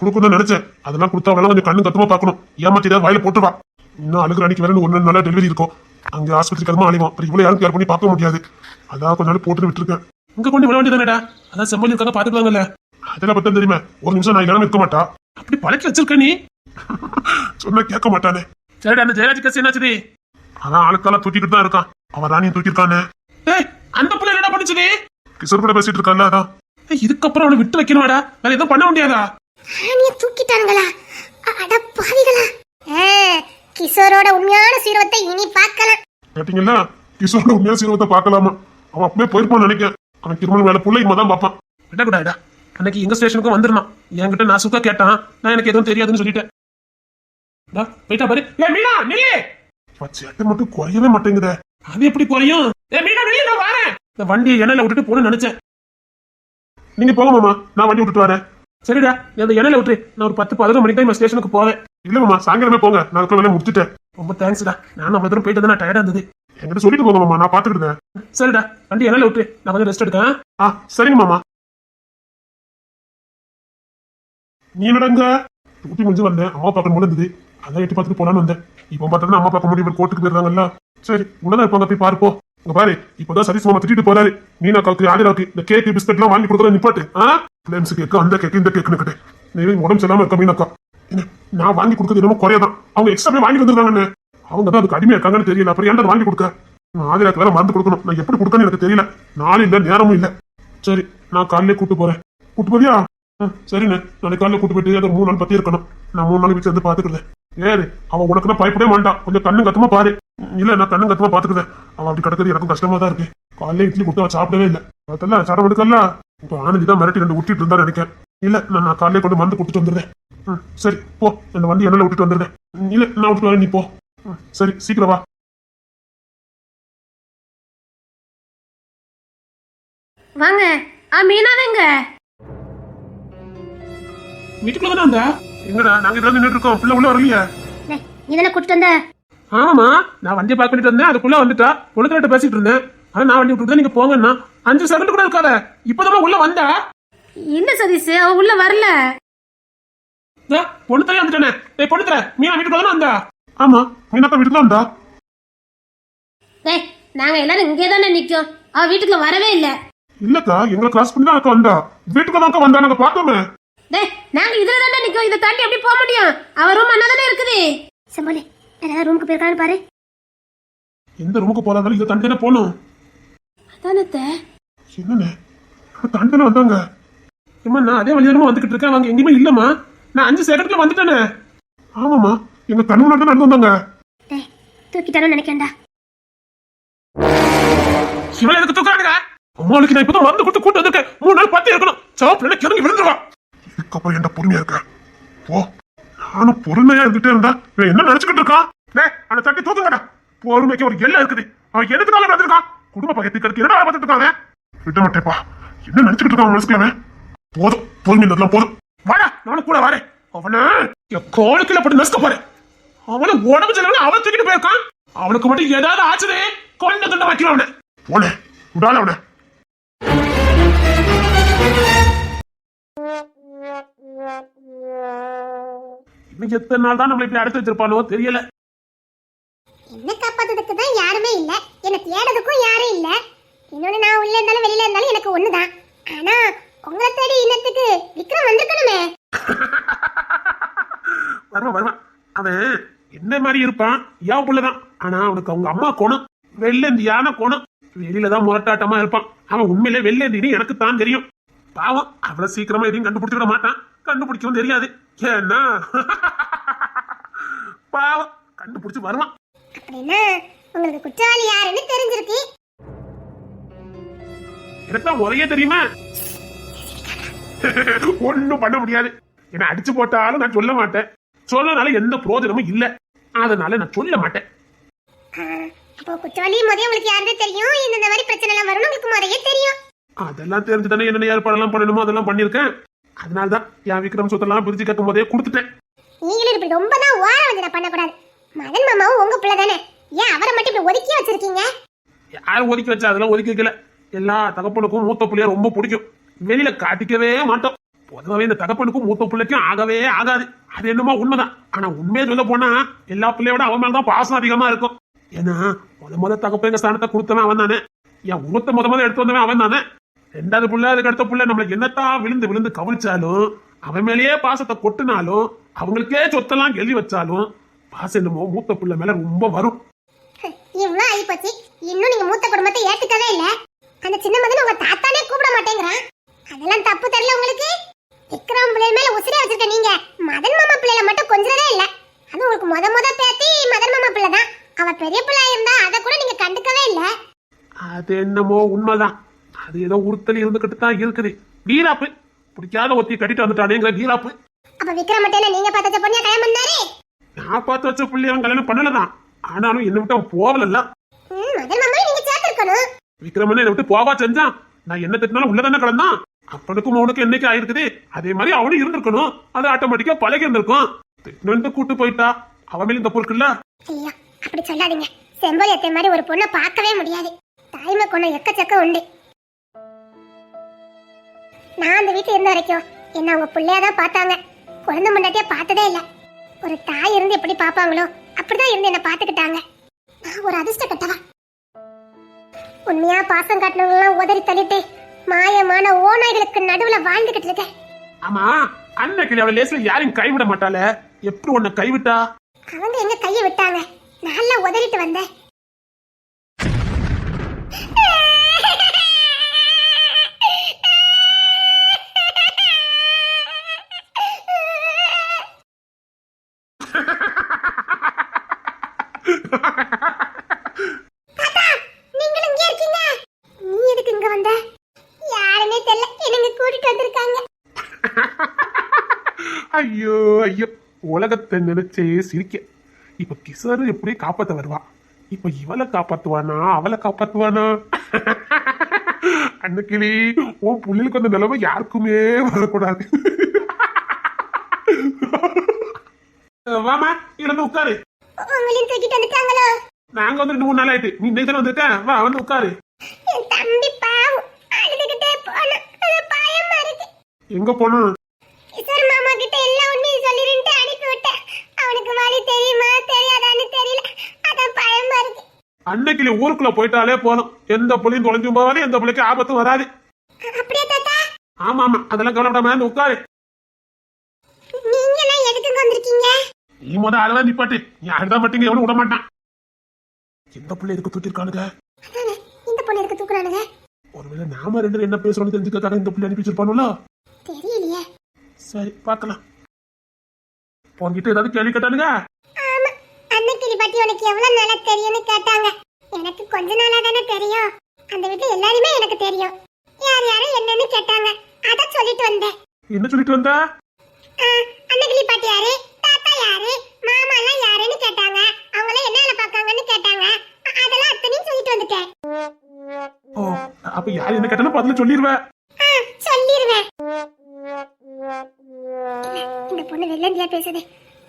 கொடுக்கணும்னு நினைச்சேன், அதெல்லாம் கொடுத்தா அவெல்லாம் கொஞ்சம் கண்ணு கத்துமா பாக்கணும். ஏமாத்தி ஏதாவது வாயில போட்டுவா. இன்னும் அழுகிற அன்னைக்கு வேற 1 நாளா டெலிவரி இருக்கும். அங்க ஆஸ்பத்திரிக்கு அதுமா அழிவோம். அப்புறம் இவ்வளவு யாரும் கேர் பண்ணி பார்க்க முடியாது. அதான் கொஞ்ச நாள் போட்டு விட்டுருக்கேன். இங்க கொண்டு விட வேண்டியதானடா, அதான் செம்மொழி இருக்காங்க பாத்துக்கலாங்கல்ல. அதெல்லாம் பத்தம் தெரியுமா? ஒரு நிமிஷம் நான் இல்லாம இருக்க மாட்டா. அப்படி பழக்கி வச்சிருக்க நீ. சொன்ன கேட்க மாட்டானே. சரிடா, அந்த ஜெயராஜ் கேஸ் என்னாச்சு? அதான் ஆளுக்கால தூக்கிட்டு தான் இருக்கான். அவன் ராணியும் தூக்கிருக்கானே. அந்த பிள்ளை என்னடா பண்ணுச்சு? கிஷோர் கூட பேசிட்டு இருக்கான்ல. அதான் இதுக்கப்புறம் அவனை விட்டு வைக்கணும்டா, வேற எதுவும் பண்ண முடியாதா? ராணியை தூக்கிட்டானுங்களா? அட பாவிகளா. கிஷோரோட உண்மையான சீரவத்தை இனி பார்க்கலாம். கேட்டீங்களா? கிஷோரோட உண்மையான சீரவத்தை பார்க்கலாமா? அவன் அப்படியே போயிருப்பான்னு நினைக்கிறேன். அவன் திருமணம் வேலை புள்ள இம்மா தான் பார்ப்பான். விடக்கூடாடா, அன்னைக்கு எங்க ஸ்டேஷனுக்கும் வந்துருந்தான். என்கிட்ட நான் சுக்கா கேட்டான், நான் எனக்கு எதுவும் தெரியாதுன்னு சொல்லிட்டேன். போயிட்டா பாரு. மீனா நில்லு, சேட்டை மட்டும் குறையவே மாட்டேங்குதே. அது எப்படி குறையும்? மீனா நில்லு, நான் வரேன். இந்த வண்டியை எண்ணெயில விட்டுட்டு போன நினைச்சேன். நீங்க போங்க மாமா, நான் வண்டி விட்டுட்டு வரேன். சரிடா, அந்த எண்ணெயில விட்டு நான் ஒரு 10-11 மணிக்கு தான் ஸ்டேஷனுக்கு போவேன். இல்ல மாமா, சாயங்காலமே போங்க, நான் வேலையை முடிச்சுட்டேன். ரொம்ப தேங்க்ஸ்டா, நான் அவ்வளவு தூரம் போயிட்டு தான் டயர்டா இருந்தது. என்கிட்ட சொல்லிட்டு போங்க மாமா, நான் பாத்துக்கிட்டேன். சரிடா, வண்டி எண்ணெயில விட்டு நான் கொஞ்சம் ரெஸ்ட் எடுக்கேன். சரிங்க மாமா. நீ என்னடங்க ஊட்டி முடிஞ்சு வந்தேன், அம்மா பார்க்கணும் போல இருந்தது. அதான் எட்டி பார்த்துட்டு போலான்னு வந்தேன். இப்போ பார்த்தா அம்மா பார்க்க முடியும், கோர்ட்டுக்கு போயிருந்தாங்கல்ல. சரி உள்ளதான் இருப்பாங்க, போய் பாருப்போ. இங்க பாரு, இப்பதான் சதீஷ் மாமா திட்டிட்டு போறாரு. மீனா காக்கு ஆதிராக்கு இந்த கேக்கு பிஸ்கட் எல்லாம் வாங்கி கொடுக்கறது நிப்பாட்டு. பிளேம்ஸ் கேக்கு, அந்த கேக்கு, இந்த கேக்குன்னு கிட்டே நீ உடம்பு செல்லாம இருக்க மீனாக்கா. நான் வாங்கி கொடுக்கறது என்னமோ குறையாதான், அவங்க எக்ஸ்ட்ரா போய் வாங்கி வந்துருக்காங்கன்னு. அவங்க தான் அதுக்கு அடிமையா இருக்காங்கன்னு தெரியல. அப்புறம் ஏன்டா வாங்கி கொடுக்க? ஆதிராக்கு வேற மருந்து கொடுக்கணும், நான் எப்படி கொடுக்கன்னு எனக்கு தெரியல. நாளும் இல்ல நேரமும் இல்ல. சரி நான் காலையிலே கூட்டு போறேன். கூட்டு போறியா? சரிண்ணே, நாளைக்கு காலையில கூட்டு போயிட்டு அதை 3 நாள் பத்தி இருக்கணும். நான் 3 நாள் வீட்டுல இருந்து பாத்துக்கிறேன். ஏறு, அவன் உனக்கு தான் பயப்படவே மாட்டான். கொஞ்சம் கண்ணு கத்தமா பாரு. இல்ல நான் கண்ணு கத்தமா பாத்துக்கிறேன். அவன் அப்படி கிடக்குறது எனக்கும் கஷ்டமா தான் இருக்கு. காலையில இட்லி கொடுத்து அவன் சாப்பிடவே இல்லை. அதெல்லாம் சாப்பிட எடுக்கல. இப்போ ஆனந்தி தான் மிரட்டி 2 விட்டுட்டு இருந்தா நினைக்கிறேன். இல்ல நான் காலையில கொண்டு மருந்து கொடுத்துட்டு வந்துடுறேன். சரி போ, இந்த வண்டி எண்ணெயில விட்டுட்டு வந்துடுறேன். இல்ல நான் விட்டுட்டு வரேன், நீ போ. சரி சீக்கிரம் வா. வாங்க. மீனாவேங்க வீட்டுக்குள்ள தானே வந்தா? எங்கடா நாங்க இதெல்லாம் நின்றுட்டு இருக்கோம், பிள்ளை உள்ள வரலையா? இதெல்லாம் கூட்டிட்டு வந்த? ஆமா, நான் வண்டியை பார்க்க பண்ணிட்டு வந்தேன். அதுக்குள்ள வந்துட்டா, பொண்ணுக்கிட்ட பேசிட்டு இருந்தேன். ஆனா நான் வண்டி விட்டு நீங்க போங்கன்னா 5 செகண்ட் கூட இருக்காத. இப்பதான் உள்ள வந்தா. என்ன சதீஷ், அவ உள்ள வரல. பொண்ணு தரையா வந்துட்டானே. பொண்ணு தர மீனா வீட்டுக்குள்ள தானே வந்தா? ஆமா, மீனாக்கா வீட்டுக்குள்ள வந்தா. நாங்க எல்லாரும் இங்கே தானே நிக்கோம், அவ வீட்டுக்குள்ள வரவே இல்ல. இல்லக்கா, எங்களை கிராஸ் பண்ணி தான் அக்கா வந்தா. வீட்டுக்கு தான் அக்கா வந்தா, நாங்க பார்த்தோமே. டேய் நாங்க இதுல தானே நிக்கோம், இதை தாண்டி எப்படி போக முடியும்? அவ ரூம் அண்ணா இருக்குது. செம்போலி ஏதாவது ரூமுக்கு போயிருக்கான்னு பாரு. எந்த ரூமுக்கு போறாதாலும் இதை தாண்டி தானே போகணும். அதானத்தை என்னண்ணே தாண்டி தானே வந்தாங்க. ஏம்மா நான் அதே வழியானமா வந்துகிட்டு இருக்கேன், அவங்க எங்கேயுமே இல்லம்மா. நான் 5 செகண்ட்ல வந்துட்டேனே. ஆமாம்மா எங்க கண்ணு முன்னாடி தான் நடந்து வந்தாங்க. டேய் தூக்கிட்டானு நினைக்கேன்டா. இவளை எனக்கு தூக்காடுங்க. அம்மாளுக்கு நான் இப்பதான் மருந்து கொடுத்து கூட்டு வந்திருக்கேன். 3 நாள் பத்தி இருக்கணும். சாப்பிட கிளம்பி விழுந்துருவா. இதுக்கப்புறம் என்ன பொறுமையா இருக்க போ. நானும் பொறுமையா இருந்துட்டே இருந்தா இவன் என்ன நினைச்சுக்கிட்டு இருக்கான். அவனை தட்டி தூக்குங்கடா. பொறுமைக்கு ஒரு எல்லை இருக்குது. அவன் எதுக்குனால வந்திருக்கான். குடும்ப பக்கத்துக்கு என்னடா பார்த்துட்டு இருக்காங்க. விட மாட்டேப்பா. என்ன நினைச்சுக்கிட்டு இருக்கான் மனசுக்குள்ள. போதும் பொறுமை இருந்ததுலாம் போதும். வாடா நானும் கூட வரேன். அவனை கோளுக்குள்ள போட்டு நசுக்க போறேன். அவனை உடம்பு செலவு அவன் தூக்கிட்டு போயிருக்கான். அவனுக்கு மட்டும் ஏதாவது ஆச்சுதே கொண்ட கண்ட வைக்கலாம் அவனை. போனே விடால அவனை. இன்னைக்கு எத்தனை நாள் தான் நம்மளை இப்படி அடைச்சு வச்சிருப்பானோ தெரியல. என்ன காப்பாத்துறதுக்கு தான் யாருமே இல்ல, என்ன தேடுறதுக்கும் யாரும் இல்ல. இன்னொன்னு நான் உள்ள இருந்தாலும் வெளியில இருந்தாலும் எனக்கு ஒண்ணுதான். ஆனா உங்களை தேடி இன்னத்துக்கு விக்ரம் வந்திருக்கணுமே. வருவான் வருவான். அவன் என்ன மாதிரி இருப்பான், யாவ புள்ளதான். ஆனா அவனுக்கு அவங்க அம்மா கோணம், வெள்ளந்தியான கோணம். வெளியில தான் முரட்டாட்டமா இருப்பான். அவன் உண்மையிலே வெள்ளந்தின்னு எனக்கு தான் தெரியும். பாவம் அவ்வளவு சீக்கிரமா எதையும் கண்டுபிடிச்சிட மாட்டான். கண்டுபிடிக்கவும் தெரியாது. ஏன்னா பாவம் கண்டுபிடிச்சு வருவான். அப்படின்னா உங்களுக்கு குற்றவாளி யாருன்னு தெரிஞ்சிருக்கு. எனக்கு ஒரே தெரியுமா. ஒண்ணும் பண்ண முடியாது. என்ன அடிச்சு போட்டாலும் நான் சொல்ல மாட்டேன். சொல்லனால எந்த பிரயோஜனமும் இல்ல. அதனால நான் சொல்ல மாட்டேன். அப்போ குற்றவாளி முதல்ல உங்களுக்கு யாருன்னு தெரியும். இந்த மாதிரி பிரச்சனை எல்லாம் வரும்னு உங்களுக்கு முதல்ல தெரியும். அதெல்லாம் தெரிஞ்சுதானே என்ன ஏற்பாடெல்லாம் பண்ணணுமோ அதெல்லாம் பண்ணிருக்கேன். அதனாலதான் என் விக்ரம் சொத்தெல்லாம் பிரிச்சு கேட்கும் போதே கொடுத்துட்டேன். நீங்களும் இப்படி ரொம்ப தான் ஓர வந்து பண்ணக்கூடாது. மதன் மாமாவும் உங்க பிள்ளை தானே, ஏன் அவரை மட்டும் இப்படி ஒதுக்கி வச்சிருக்கீங்க? யாரும் ஒதுக்கி வச்சா அதெல்லாம் ஒதுக்கி வைக்கல. எல்லா தகப்பனுக்கும் மூத்த பிள்ளைய ரொம்ப பிடிக்கும். வெளியில காட்டிக்கவே மாட்டோம். பொதுவாகவே இந்த தகப்பனுக்கும் மூத்த பிள்ளைக்கும் ஆகவே ஆகாது. அது என்னமோ உண்மைதான். ஆனா உண்மையை சொல்ல போனா எல்லா பிள்ளையோட அவன் மேலதான் பாசம் அதிகமா இருக்கும். ஏன்னா முத தகப்ப எங்க ஸ்தானத்தை கொடுத்தவன் அவன் தானே. என் உருவத்தை முத எடுத்து வந்தவன் அவன் தானே. 2வது புள்ள அதுக்கு அடுத்த புள்ள நம்மள என்னத்தான் விழுந்து விழுந்து கவிழ்ச்சாலும் அவன் மேலேயே பாசத்தை கொட்டினாலும் அவங்களுக்கே சொத்தெல்லாம் எழுதி வச்சாலும் பாசம் என்னமோ மூத்த புள்ள மேல ரொம்ப வரும். இவ்வளவு ஆயிப்போச்சு, இன்னும் நீங்க மூத்த குடும்பத்தை ஏத்துக்கவே இல்ல. அந்த சின்ன மகன் உங்க தாத்தானே கூப்பிட மாட்டேங்கிறான். அதெல்லாம் தப்பு தெரியல உங்களுக்கு. விக்ரம் பிள்ளை மேல உசிரியா வச்சிருக்க நீங்க மதன் மாமா பிள்ளைல மட்டும் கொஞ்சறதே இல்ல. அது உங்களுக்கு முத பேத்தி மதன் மாமா பிள்ளை தான். அவ பெரிய பிள்ளை இருந்தா அத கூட நீங்க கண்டுக்கவே இல்ல. அது என்னமோ உண்மைதான். அது ஏதோ உறுத்தல் இருந்துகிட்டு தான் இருக்குது. வீராப்பு பிடிக்காத ஒத்தி கட்டிட்டு வந்துட்டானேங்கிற வீராப்பு. அப்ப விக்ரம் மட்டும் நீங்க பார்த்த பொண்ணியா கல்யாணம் பண்ணாரு? நான் பார்த்து வச்ச புள்ளி அவன் கல்யாணம் பண்ணலதான். ஆனாலும் என்ன விட்டு அவன் போகல. மதன் மாமா நீங்க சேர்த்திருக்கணும். விக்ரமன் என்னை விட்டு போவா செஞ்சான். நான் என்ன திட்டினாலும் உள்ளதானே கிடந்தான். அப்பனுக்கும் அவனுக்கு என்னைக்கு ஆயிருக்குது. அதே மாதிரி அவனும் இருந்திருக்கணும். அது ஆட்டோமேட்டிக்கா பழகி இருந்திருக்கும். திட்டு கூட்டு போயிட்டா அவன் மேல இந்த பொருட்கள்ல. ஐயா அப்படி சொல்லாதீங்க. செம்போலியத்தை மாதிரி ஒரு பொண்ணை பார்க்கவே முடியாது. தாய்மை கொண்ட எக்கச்சக்க உண்டு. நான் அந்த வீட்டுல இருந்த வரைக்கும் என்ன அவங்க பிள்ளையாதான் பார்த்தாங்க. குழந்தை முன்னாடியே பார்த்ததே இல்ல. ஒரு தாய் இருந்து எப்படி பாப்பாங்களோ அப்படிதான் இருந்து என்ன பாத்துக்கிட்டாங்க. நான் ஒரு அதிர்ஷ்ட கட்டவா. உண்மையா பாசம் காட்டினவங்க உதறி தள்ளிட்டு மாயமான ஓநாய்களுக்கு நடுவுல வாழ்ந்துகிட்டு இருக்கேன். ஆமா அன்னைக்கு அவளை லேஸ்ல யாரையும் கைவிட மாட்டாள. எப்படி உன்னை கைவிட்டா? அவங்க எங்க கையை விட்டாங்க. நல்லா உதறிட்டு வந்தேன். ஐயோ ஐயோ உலகத்தை நினைச்சே சிரிக்க. இப்ப கிசரு எப்படி காப்பாத்த வருவா. இப்ப இவளை காப்பாத்துவானா அவளை காப்பாத்துவானா? அன்னைக்கிளி உன் புள்ளிலுக்கு அந்த நிலைமை யாருக்குமே வரக்கூடாது. வாமா இருந்து உட்காரு. நாங்க வந்து 2-3 நாள் ஆயிட்டு. நீ இன்னைக்கு தானே வந்திருக்க. வா வந்து உட்காரு. எங்க போனா? அன்னைக்கு ஊருக்குள்ள போயிட்டாலே போதும். எந்த புள்ளியும் தொலைஞ்சும் போவாது, எந்த புள்ளிக்கு ஆபத்தும் வராது. ஆமா ஆமா அதெல்லாம் கவலைப்படாம உட்காரு. நீ அழகா நிப்பாட்டு. நீ அழுதா மாட்டீங்க எவனும் விட மாட்டான். எந்த பிள்ளை எதுக்கு தூக்கிருக்கானுங்க? அதானே இந்த பொண்ணு எதுக்கு தூக்குறானுங்க? ஒருவேளை நாம ரெண்டு என்ன பேசுறோம்னு தெரிஞ்சுக்கிறதுக்காக இந்த பிள்ளை அனுப்பி வச்சிருப்பானுல. தெரியலையே. சரி பார்க்கலாம். உன்கிட்ட ஏதாவது கேள்வி கேட்டானுங்க? ஆமா, அன்னைக்கிளி பத்தி உனக்கு எவ்வளவு நாளா தெரியும்னு கேட்டாங்க. எனக்கு கொஞ்ச நாளா தானே தெரியும். அந்த வீட்டுல எல்லாருமே எனக்கு தெரியும். யார் யாரும் என்னன்னு கேட்டாங்க. அத சொல்லிட்டு வந்தேன். என்ன சொல்லிட்டு வந்த? அன்னைக்கிளி பாட்டி யாரு, தாத்தா யாரு, மாமா எல்லாம் யாருன்னு கேட்டாங்க. அவங்க எல்லாம் என்ன வேலை பார்க்காங்கன்னு கேட்டாங்க. அதெல்லாம் அத்தனையும் சொல்லிட்டு வந்துட்டேன். ஓ, அப்ப யார் என்ன கேட்டாலும் பதில சொல்லிடுவேன். சொல்லிடுவேன். இந்த பொண்ணு வெள்ளந்தியா பேசுது.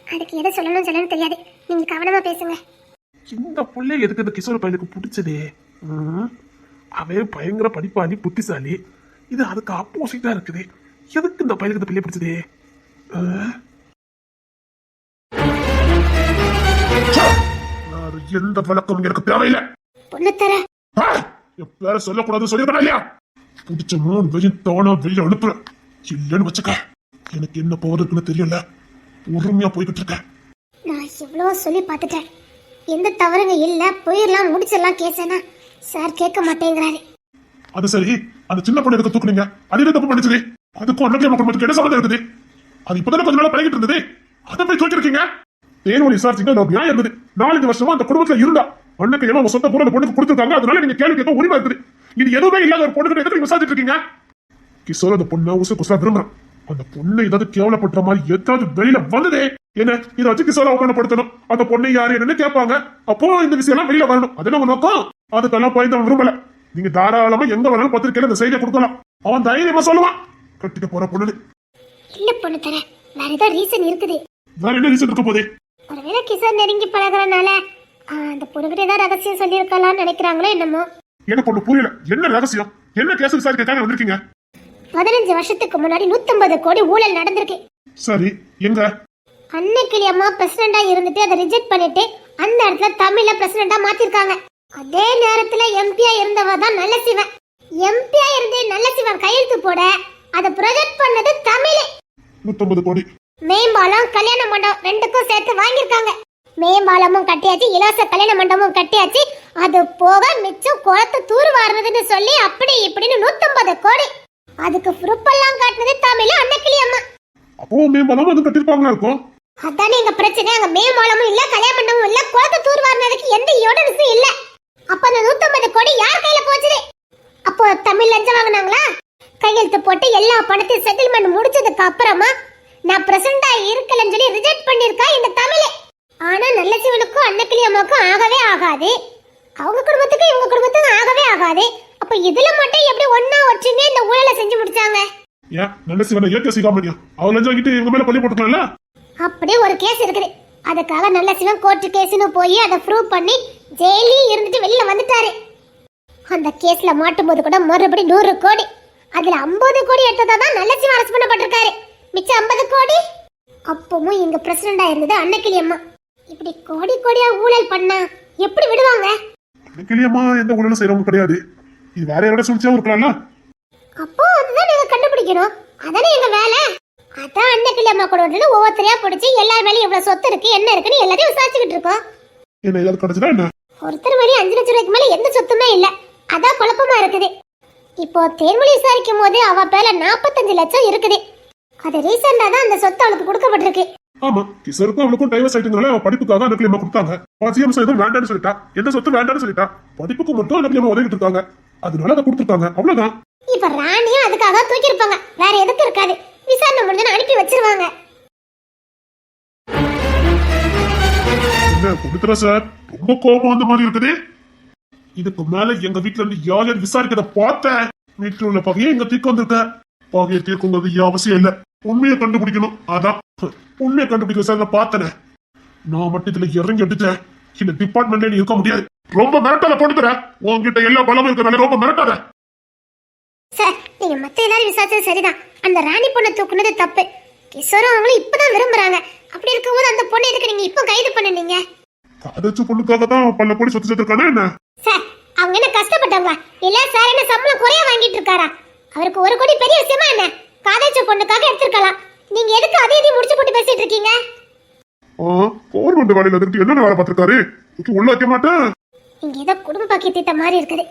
அதுக்கு எதை சொல்லணும்னு தெரியாது. நீங்க கவனமா பேசுங்க. இந்த பிள்ளை எதுக்கு இந்த கிஷோர் பையனுக்கு பிடிச்சதே? அவன் பயங்கர படிப்பாளி, புத்திசாலி. இது அதுக்கு ஆப்போசிட்டா இருக்குது. எதுக்கு இந்த பையனுக்கு இந்த பிள்ளை பிடிச்சதே? எந்த விளக்கம் எனக்கு தேவையில்லை. பொண்ணு தர என் பேர சொல்லக்கூடாது சொல்லிருக்கா இல்லையா? பிடிச்ச 3 பேரையும் தானா வெளியில அனுப்புறேன். இல்லன்னு வச்சுக்க, எனக்கு என்ன போவதுக்குன்னு தெரியல. பொறுமையா போய்கிட்டு இருக்கேன். நான் எவ்வளவோ சொல்லி பார்த்துட்டேன். எந்த தவறுங்க இல்ல, போயிடலாம், முடிச்சிடலாம் கேசனா. சார் கேட்க மாட்டேங்கிறாரு. அது சரி, அந்த சின்ன பொண்ணு எடுக்க தூக்குனீங்க. அது என்ன தப்பு பண்ணிச்சது? அதுக்கும் அன்னைக்கு குடும்பத்துக்கு என்ன சம்மந்தம் இருக்குது? அது இப்பதானே கொஞ்ச நாளா பழகிட்டு இருந்தது. அதை போய் தூக்கிருக்கீங்க. தேன்மொழி விசாரிச்சுங்க, ஒரு நியாயம் இருந்தது. 4 வருஷமா அந்த குடும்பத்துல இருந்தா அன்னைக்கு ஏன்னா சொந்த பொண்ணு அந்த பொண்ணுக்கு கொடுத்துருக்காங்க. அதனால நீங்க கேள்வி கேட்க உரிமை இருக்குது. இது எதுவுமே இல்லாத ஒரு பொண்ணு எதுக்கு விசாரிச்சுட்டு இருக்கீங்க? கிஷோர் அந்த பொண்ணை உசு குசா விரும்புறான். அந்த பொண்ணு ஏதாவது கேவலப்படுற மாதிரி ஏதாவது வெளியில வந்ததே என்ன, இதை வச்சு கிஷோரை உட்காந்துப்படுத்தணும். அந்த பொண்ணு யாரு என்னன்னு கேட்பாங்க. அப்போ இந்த விஷயம் எல்லாம் வெளியில வரணும். அது நம்ம நோக்கம். அதுக்கெல்லாம் போய் அவன் விரும்பல. நீங்க தாராளமா எங்க வேணாலும் பத்திரிக்கையில இந்த செய்தியை கொடுக்கலாம். அவன் தைரியமா சொல்லுவான் கட்டிக்க போற பொண்ணு. இல்ல பொண்ணு தர, வேற ஏதோ ரீசன் இருக்குது. வேற என்ன ரீசன் இருக்க போதே? ஒருவேளை கிஷோர் நெருங்கி பழகுறனால அந்த பொண்ணுகிட்ட ஏதாவது ரகசியம் சொல்லியிருக்கலாம்னு நினைக்கிறாங்களோ என்னமோ. எனக்கு ஒண்ணு புரியல. என்ன ரகசியம்? என்ன கேஸ் விசாரிக்க வந்திருக்கீங்க? 15 வருஷத்துக்கு முன்னாடி 150 கோடி ஊழல் நடந்திருக்கு. சரி, எங்க? அன்னைக்கிளி அம்மா பிரசிடண்டா இருந்துட்டு அதை ரிஜெக்ட் பண்ணிட்டு அந்த இடத்துல தமிழ்ல பிரசிடண்டா மாத்திருக்காங்க. அதே நேரத்துல எம்பியா இருந்தவ தான் நல்ல சிவன். எம்பியா இருந்து நல்ல சிவன் கையெழுத்து போட அதை ப்ரொஜெக்ட் பண்ணது தமிழ். 150 கோடி. மேம்பாலம், கல்யாண மண்டபம் ரெண்டுக்கும் சேர்த்து வாங்கியிருக்காங்க. மேம்பாலமும் கட்டியாச்சு, இலவச கல்யாண மண்டபமும் கட்டியாச்சு. அது போக மிச்சம் குளத்தை தூர்வாருறதுன்னு சொல்லி அப்படி இப்படின்னு 150 கோடி. அதுக்கு ப்ரூஃபெல்லாம் காட்டுனது தமிழ் அன்னைக்கிளி அம்மா. அப்போ மேம்பாலம் அது கட்டிருப்பாங்களா இருக்கும்? அதானே எங்க பிரச்சனை. அங்க மேம்பாலமும் இல்ல, கல்யாண மண்டபமும் இல்ல, குளத்தை தூர்வாருனதுக்கு எந்த எவிடன்ஸும் இல்ல. அப்ப அந்த 150 கோடி யார் கையில போச்சுது? அப்போ தமிழ் லஞ்சம் வாங்கினாங்களா? கையெழுத்து போட்டு எல்லா பணத்தையும் செட்டில்மெண்ட் முடிச்சதுக்கு அப்புறமா நான் பிரசிடண்டா இருக்கலன்னு சொல்லி ரிஜெக்ட் பண்ணிருக்கா இந்த தமிழ். ஆனா நல்ல சிவனுக்கும் அன்னைக்கிளி அம்மாவுக்கும் ஆகவே ஆகாது. அவங்க குடும்பத்துக்கு இவங்க குடும்பத்துக்கு ஆகவே ஆகாது. அப்ப இதுல மட்டும் எப்படி ஒன்னா ஒற்றுமையா இந்த ஊழலை செஞ்சு முடிச்சாங்க? ஏன் நல்ல சிவனை ஏற்க செய்யாம அவங்க லஞ்சம் வாங்கிட்டு இவங்க மேல பழி போட்டுக்கலாம்ல? அப்படியே ஒரு கேஸ் இருக்குது. அதுக்காக நல்ல சிவன் கோர்ட்டு கேஸ்னு போய் அதை ப்ரூவ் பண்ணி ஜெயிலையும் இருந்துட்டு வெளியில வந்துட்டாரு. அந்த கேஸ்ல மாட்டும் போது கூட மறுபடி 100 கோடி, அதுல 50 கோடி எடுத்ததா தான் நல்ல சிவன் அரசு பண்ணப்பட்டிருக்காரு. மிச்சம் 50 கோடி அப்பவும் இங்க பிரசிடண்டா இருந்தது அன்னைக்கிளி அம்மா. இப்படி கோடி கோடியா ஊழல் பண்ணா எப்படி விடுவாங்க? அன்னைக்கிளியம்மா எந்த ஊழலும் செய்யறவங்க கிடையாது. இது வேற யாரோட சூழ்ச்சியா இருக்கலாம்ல? அப்போ அதுதான் நீங்க கண்டுபிடிக்கணும். அதானே எங்க வேலை. அதான் அன்னைக்கிளி அம்மா கூட வந்து ஒவ்வொருத்தரையா பிடிச்சி எல்லார் மேலயும் எவ்வளவு சொத்து இருக்கு என்ன இருக்குன்னு எல்லாத்தையும் விசாரிச்சுக்கிட்டு இருக்கோம். என்ன ஏதாவது கிடைச்சதா என்ன? ஒருத்தர் மேலே 5 லட்சம் ரூபாய்க்கு மேல எந்த சொத்துமே இல்ல. அதான் குழப்பமா இருக்குது. இப்போ தேன்மொழி விசாரிக்கும் போது அவ பேர்ல 45 லட்சம் இருக்குது. அது ரீசெண்டா தான் அந்த சொத்து அவளுக்கு கொடுக்கப்பட்டிருக்கு. ஆமா, கிஷோருக்கும் அவளுக்கும் டைவர்ஸ் ஆயிட்டதுனால அவ படிப்புக்காக அன்னைக்கிளியம்மா கொடுத்தாங்க. பாசியம் எதுவும் வேண்டான்னு சொல்லிட்டா. எந்த சொத்து வேண்டான்னு சொல்லிட்டா. படிப்புக்கு மட்டும் அன்னைக்கிளியம்மா உதவிட்டு இருக்காங்க. அதனால அதை கொடுத்துருக்காங்க. அவ்வளவுதான். இப்ப ராணியும் அதுக்காக தூக்கி இருப்பாங்க. வேற எதுக்கு இருக்காது. விசாரணை முடிஞ்சு அனுப்பி வச்சிருவாங்க. என்ன கொடுத்துற சார், ரொம்ப கோபம் வந்த மாதிரி இருக்குது. இதுக்கு மேல எங்க வீட்டுல இருந்து யார் விசாரிக்கிறத பார்த்தேன். வீட்டுல உள்ள பகையை எங்க தீர்க்க வந்திருக்க. பகையை தீர்க்குங்கிறது அவசியம் இல்ல. உண்மையை கண்டுபிடிக்கணும். அதான் உண்மையை கண்டுபிடிக்க சார் பார்த்தனே. நான் மட்டும் இதுல இறங்கி எடுத்தேன். இந்த டிபார்ட்மெண்ட்ல நீ இருக்க முடியாது. ரொம்ப மிரட்டாத போட்டுக்கிற. உங்ககிட்ட எல்லா பலமும் இருக்கிறனால ரொம்ப மிரட்டாத. சார், நீங்க மத்த எல்லாரும் விசாரிச்சது சரிதான். அந்த ராணி பொண்ணை தூக்குனது தப்பு. கிஷோரும் அவங்களும் இப்பதான் விரும்புறாங்க. அப்படி இருக்கும்போது அந்த பொண்ணை எதுக்கு நீங்க இப்ப கைது பண்ணீங்க? காதச்சு பொண்ணுக்காக தான் பல்ல கோடி சொத்து சேர்த்திருக்கானே என்ன? சார், அவங்க என்ன கஷ்டப்பட்டவங்க இல்ல? சார் என்ன சம்பளம் குறைய வாங்கிட்டு இருக்காரா? அவருக்கு 1 கோடி பெரிய விஷயமா என்ன? காதச்ச பொண்ணுக்காக எடுத்திருக்கலாம். நீங்க எதுக்கு அதே முடிச்சு போட்டு பேசிட்டு இருக்கீங்க? கவர்மெண்ட் வேலையில இருந்து என்னென்ன வேலை பார்த்திருக்காரு உள்ள வைக்க மாட்டேன். இங்க ஏதோ குடும்ப பாக்கிய திட்ட மாதிரி இருக்குது.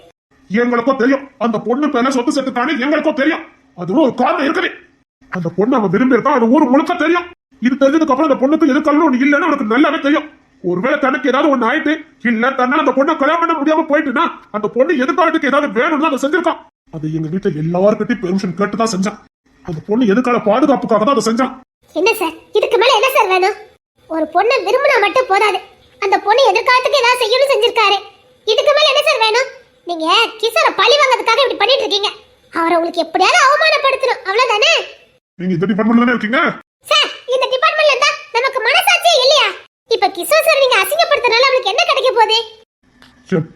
எங்களுக்கும் தெரியும் அந்த பொண்ணு பேர சொத்து சேர்த்துக்கானே எங்களுக்கும் தெரியும். அதுவும் ஒரு காரணம் இருக்குது. அந்த பொண்ணு அவன் விரும்பி இருக்கான், அது ஊர் முழுக்க தெரியும். இது தெரிஞ்சதுக்கு அப்புறம் அந்த பொண்ணுக்கு எதுக்காலும் ஒண்ணு இல்லைன்னு அவனுக்கு நல்லாவே தெரியும். ஒருவேளை தனக்கு ஏதாவது ஒண்ணு ஆயிட்டு இல்ல தன்னால அந்த பொண்ணை கல்யாணம் பண்ண முடியாம போயிட்டுனா அந்த பொண்ணு எதுக்காலத்துக்கு ஏதாவது வேணும்னு அதை செஞ்சிருக்கான். அது எங்க வீட்டுல எல்லார்கிட்டையும் பெர்மிஷன் கேட்டு தான் செஞ்சான். அந்த பொண்ணு எதுக்கால பாதுகாப்புக்காக தான் அதை செஞ்சான். என்ன சார் இதுக்கு மேல என்ன சார் வேணும்? ஒரு பொண்ணை விரும்பினா மட்டும் போதாது, அந்த பொண்ணு எதிர்காலத்துக்கு ஏதாவது செய்யணும் செஞ்சிருக்காரு. இதுக்கு மேல என்ன சார் வேணும்? நீங்க கிஷோரை பழி வாங்கிறதுக்காக இப்படி பண்ணிட்டு இருக்கீங்க. அவரை உங்களுக்கு எப்படியாவது அவமானப்படுத்தணும், அவ்வளவுதானே? நீங்க இந்த டிபார்ட்மெண்ட்ல தானே இருக்கீங்க சார். இந்த டிபார்ட்மெண்ட்ல இருந்தா நமக்கு மனசாட்சியே இல்லையா? இப்ப கிஷோர் சார் நீங்க அசிங்கப்படுத்துறதுனால அவருக்கு என்ன கிடைக்க போகுது?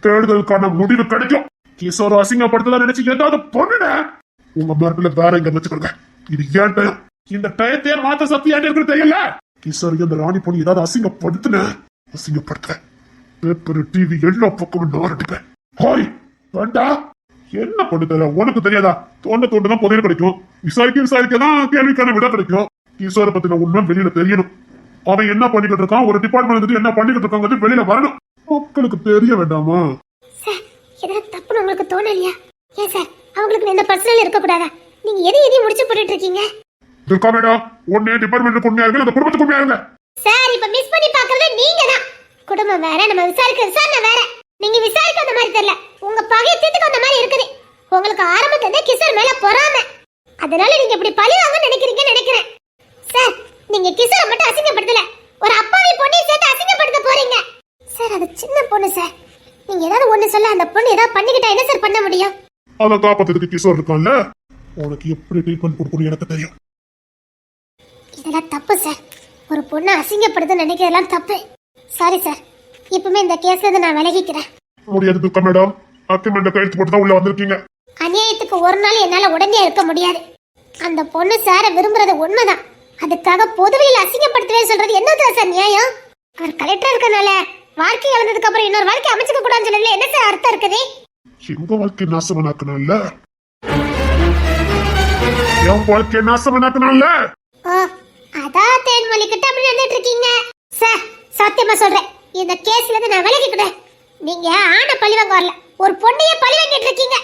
தேடுதலுக்கான முடிவு கிடைக்கும். கிஷோர் அசிங்கப்படுத்தலாம் நினைச்சு ஏதாவது பண்ணுட உங்க மரத்துல வேற இங்க வச்சுக்கோங்க. இது ஏன் டயம்? இந்த டயத்தையே மாத்த சக்தி ஏன் இருக்கு தெரியல. கிஷோர் இந்த ராணி பொண்ணு ஏதாவது அசிங்கப்படுத்த பேப்பர் டிவி எல்லா பக்கமும் நான் அடிப்பேன். ஹாய் வேண்டா என்ன பண்ணு தெரியல உனக்கு தெரியாதா? தோண்ட தான் புதையல் கிடைக்கும். விசாரிக்க தான் கேள்விக்கான விட கிடைக்கும். கிஷோரை பத்தின உண்மை வெளியில தெரியணும். அவன் என்ன பண்ணிக்கிட்டு இருக்கான், ஒரு டிபார்ட்மெண்ட் வந்துட்டு என்ன பண்ணிக்கிட்டு இருக்காங்க வெளியில வரணும். மக்களுக்கு தெரிய வேண்டாமா? சார் ஏதாவது தப்புன்னு உங்களுக்கு தோணலையா? ஏன் சார் அவங்களுக்கு எந்த பர்சனல் இருக்க கூடாதா? நீங்க எதையும் முடிச்சு போட்டுட்டு இருக்கீங்க. இருக்கா மேடம் ஒன்னே டிபார்ட்மெண்ட் உண்மையா இருங்க, அந்த குடும்பத்துக்கு உண்மையா இருங்க. சார் இப்ப மிஸ் பண்ணி பாக்குறது நீங்க தான். குடும்பம் வேற, நம்ம விசாரிக்க வேற. நீங்க விசாரிக்க அந்த மாதிரி தெரியல, உங்க பகையை தீர்த்துக்க அந்த மாதிரி இருக்குது. உங்களுக்கு ஆரம்பத்துல கிஷோர் மேல பொறாம, அதனால நீங்க இப்படி பழி வாங்க நினைக்கிறீங்கன்னு நினைக்கிறேன். சார் நீங்க கிஷோரை மட்டும் அசிங்கப்படுத்தல, ஒரு அப்பாவி பொண்ணையும் சேர்த்து அசிங்கப்படுத்த போறீங்க. சார் அது சின்ன பொண்ணு சார். நீங்க ஏதாவது ஒண்ணு சொல்ல அந்த பொண்ணு ஏதாவது பண்ணிக்கிட்டா என்ன சார் பண்ண முடியும்? அதை காப்பாத்துறதுக்கு கிஷோர் இருக்கான்ல, உனக்கு எப்படி ட்ரீட்மெண்ட் கொடுக்கணும் எனக்கு தெரியும். இதெல்லாம் தப்பு சார். ஒரு பொண்ணை அசிங்கப்படுத்த நினைக்கிறதெல்லாம் தப்பு. சாரி சார், இப்பவுமே இந்த கேஸ்ல இருந்து நான் விலகிக்கிறேன். முடியாது துர்கா மேடம், அக்ரிமெண்ட்ல கையெழுத்து போட்டு தான் உள்ள வந்திருக்கீங்க. அநியாயத்துக்கு ஒரு நாள் என்னால உடனே இருக்க முடியாது. அந்த பொண்ணு சார விரும்புறது உண்மைதான். அதுக்காக பொதுவையில் அசிங்கப்படுத்தவே சொல்றது என்னது சார் நியாயம்? அவர் கலெக்டர் இருக்கனால வாழ்க்கை இழந்ததுக்கு அப்புறம் இன்னொரு வாழ்க்கை அமைச்சுக்க கூடாதுன்னு சொன்னதுல என்ன சார் அர்த்தம் இருக்குது? எங்க வாழ்க்கை நாசமனாக்கணும்ல, என் வாழ்க்கை நாசமனாக்கணும்ல. ஓ அதான் தேன்மொழி கிட்ட அப்படி நடந்துட்டு இருக்கீங்க சார். சத்தியமா சொல்றேன், இந்த கேஸ்ல இருந்து நான் விலகிக்கிறேன். நீங்க ஆன பழி வாங்க வரல, ஒரு பொண்ணையே பழி வாங்கிட்டு இருக்கீங்க.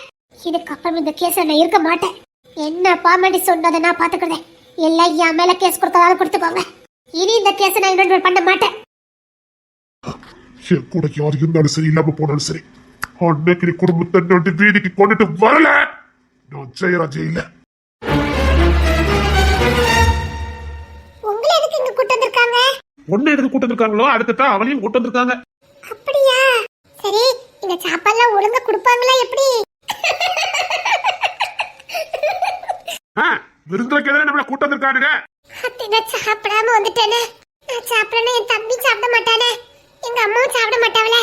இதுக்கப்புறம் இந்த கேஸ்ல நான் இருக்க மாட்டேன். என்ன பாமடி சொன்னதை நான் பாத்துக்கிறேன். எல்லாம் என் மேல கேஸ் கொடுத்ததால கொடுத்துக்கோங்க. இனி இந்த கேஸ் நான் இன்வென்ட் பண்ண மாட்டேன். என் கூட யார் இருந்தாலும் சரி, இல்லாம போனாலும் சரி, அன்னைக்கு குடும்பத்தை நட்டு வீதிக்கு கொண்டுட்டு வரல நான் ஜெயராஜே இல்ல. உங்களை எதுக்கு இங்க கூட்டு வந்திருக்காங்க? ஒன்னு எதுக்கு கூட்டு வந்திருக்காங்களோ அதுக்கு தான் அவளையும் கூட்டு வந்திருக்காங்க. அப்படியா? சரி, இந்த சாப்பாடுலாம் ஒழுங்கா கொடுப்பாங்களா எப்படி? விருந்துக்கு எதிராக நம்மள கூட்டு வந்திருக்கானுங்க. நான் சாப்பிடாம வந்துட்டேனே. நான் சாப்பிடணும், என் தம்பி சாப்பிட மாட்டானே, எங்க அம்மாவும் சாப்பிட மாட்டாவளே.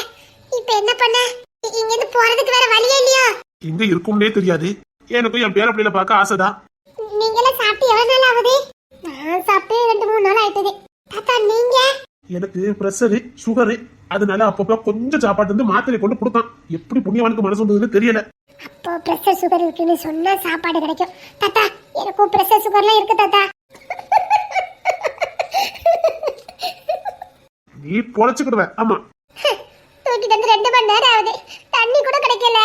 இப்ப என்ன பண்ண? இங்க இருந்து போறதுக்கு வேற வழியே இல்லையா? எங்க இருக்கும்னே தெரியாது. எனக்கும் என் பேர பிள்ளைல பார்க்க ஆசைதான். நீங்களாம் சாப்பிட்டு எவ்வளவு நாள் ஆகுது? நான் சாப்பிட்டு 2-3 நாள் ஆயிட்டது. தாத்தா நீங்க? எனக்கு பிரஷரு சுகரு, அதனால அப்பப்ப கொஞ்சம் சாப்பாடு வந்து மாத்திரை கொண்டு கொடுத்தான். எப்படி புண்ணியவானுக்கு மனசு வந்ததுன்னு தெரியல. அப்போ பிரஷர் சுகர் இருக்குன்னு சொன்னா சாப்பாடு கிடைக்கும். தாத்தா எனக்கும் பிரஷர் சுகர்லாம் இருக்கு தாத்தா. நீ பொழைச்சுக்கிடுவ. ஆமா தூக்கிட்டு வந்து 2 மணி நேரம் ஆகுது, தண்ணி கூட கிடைக்கல.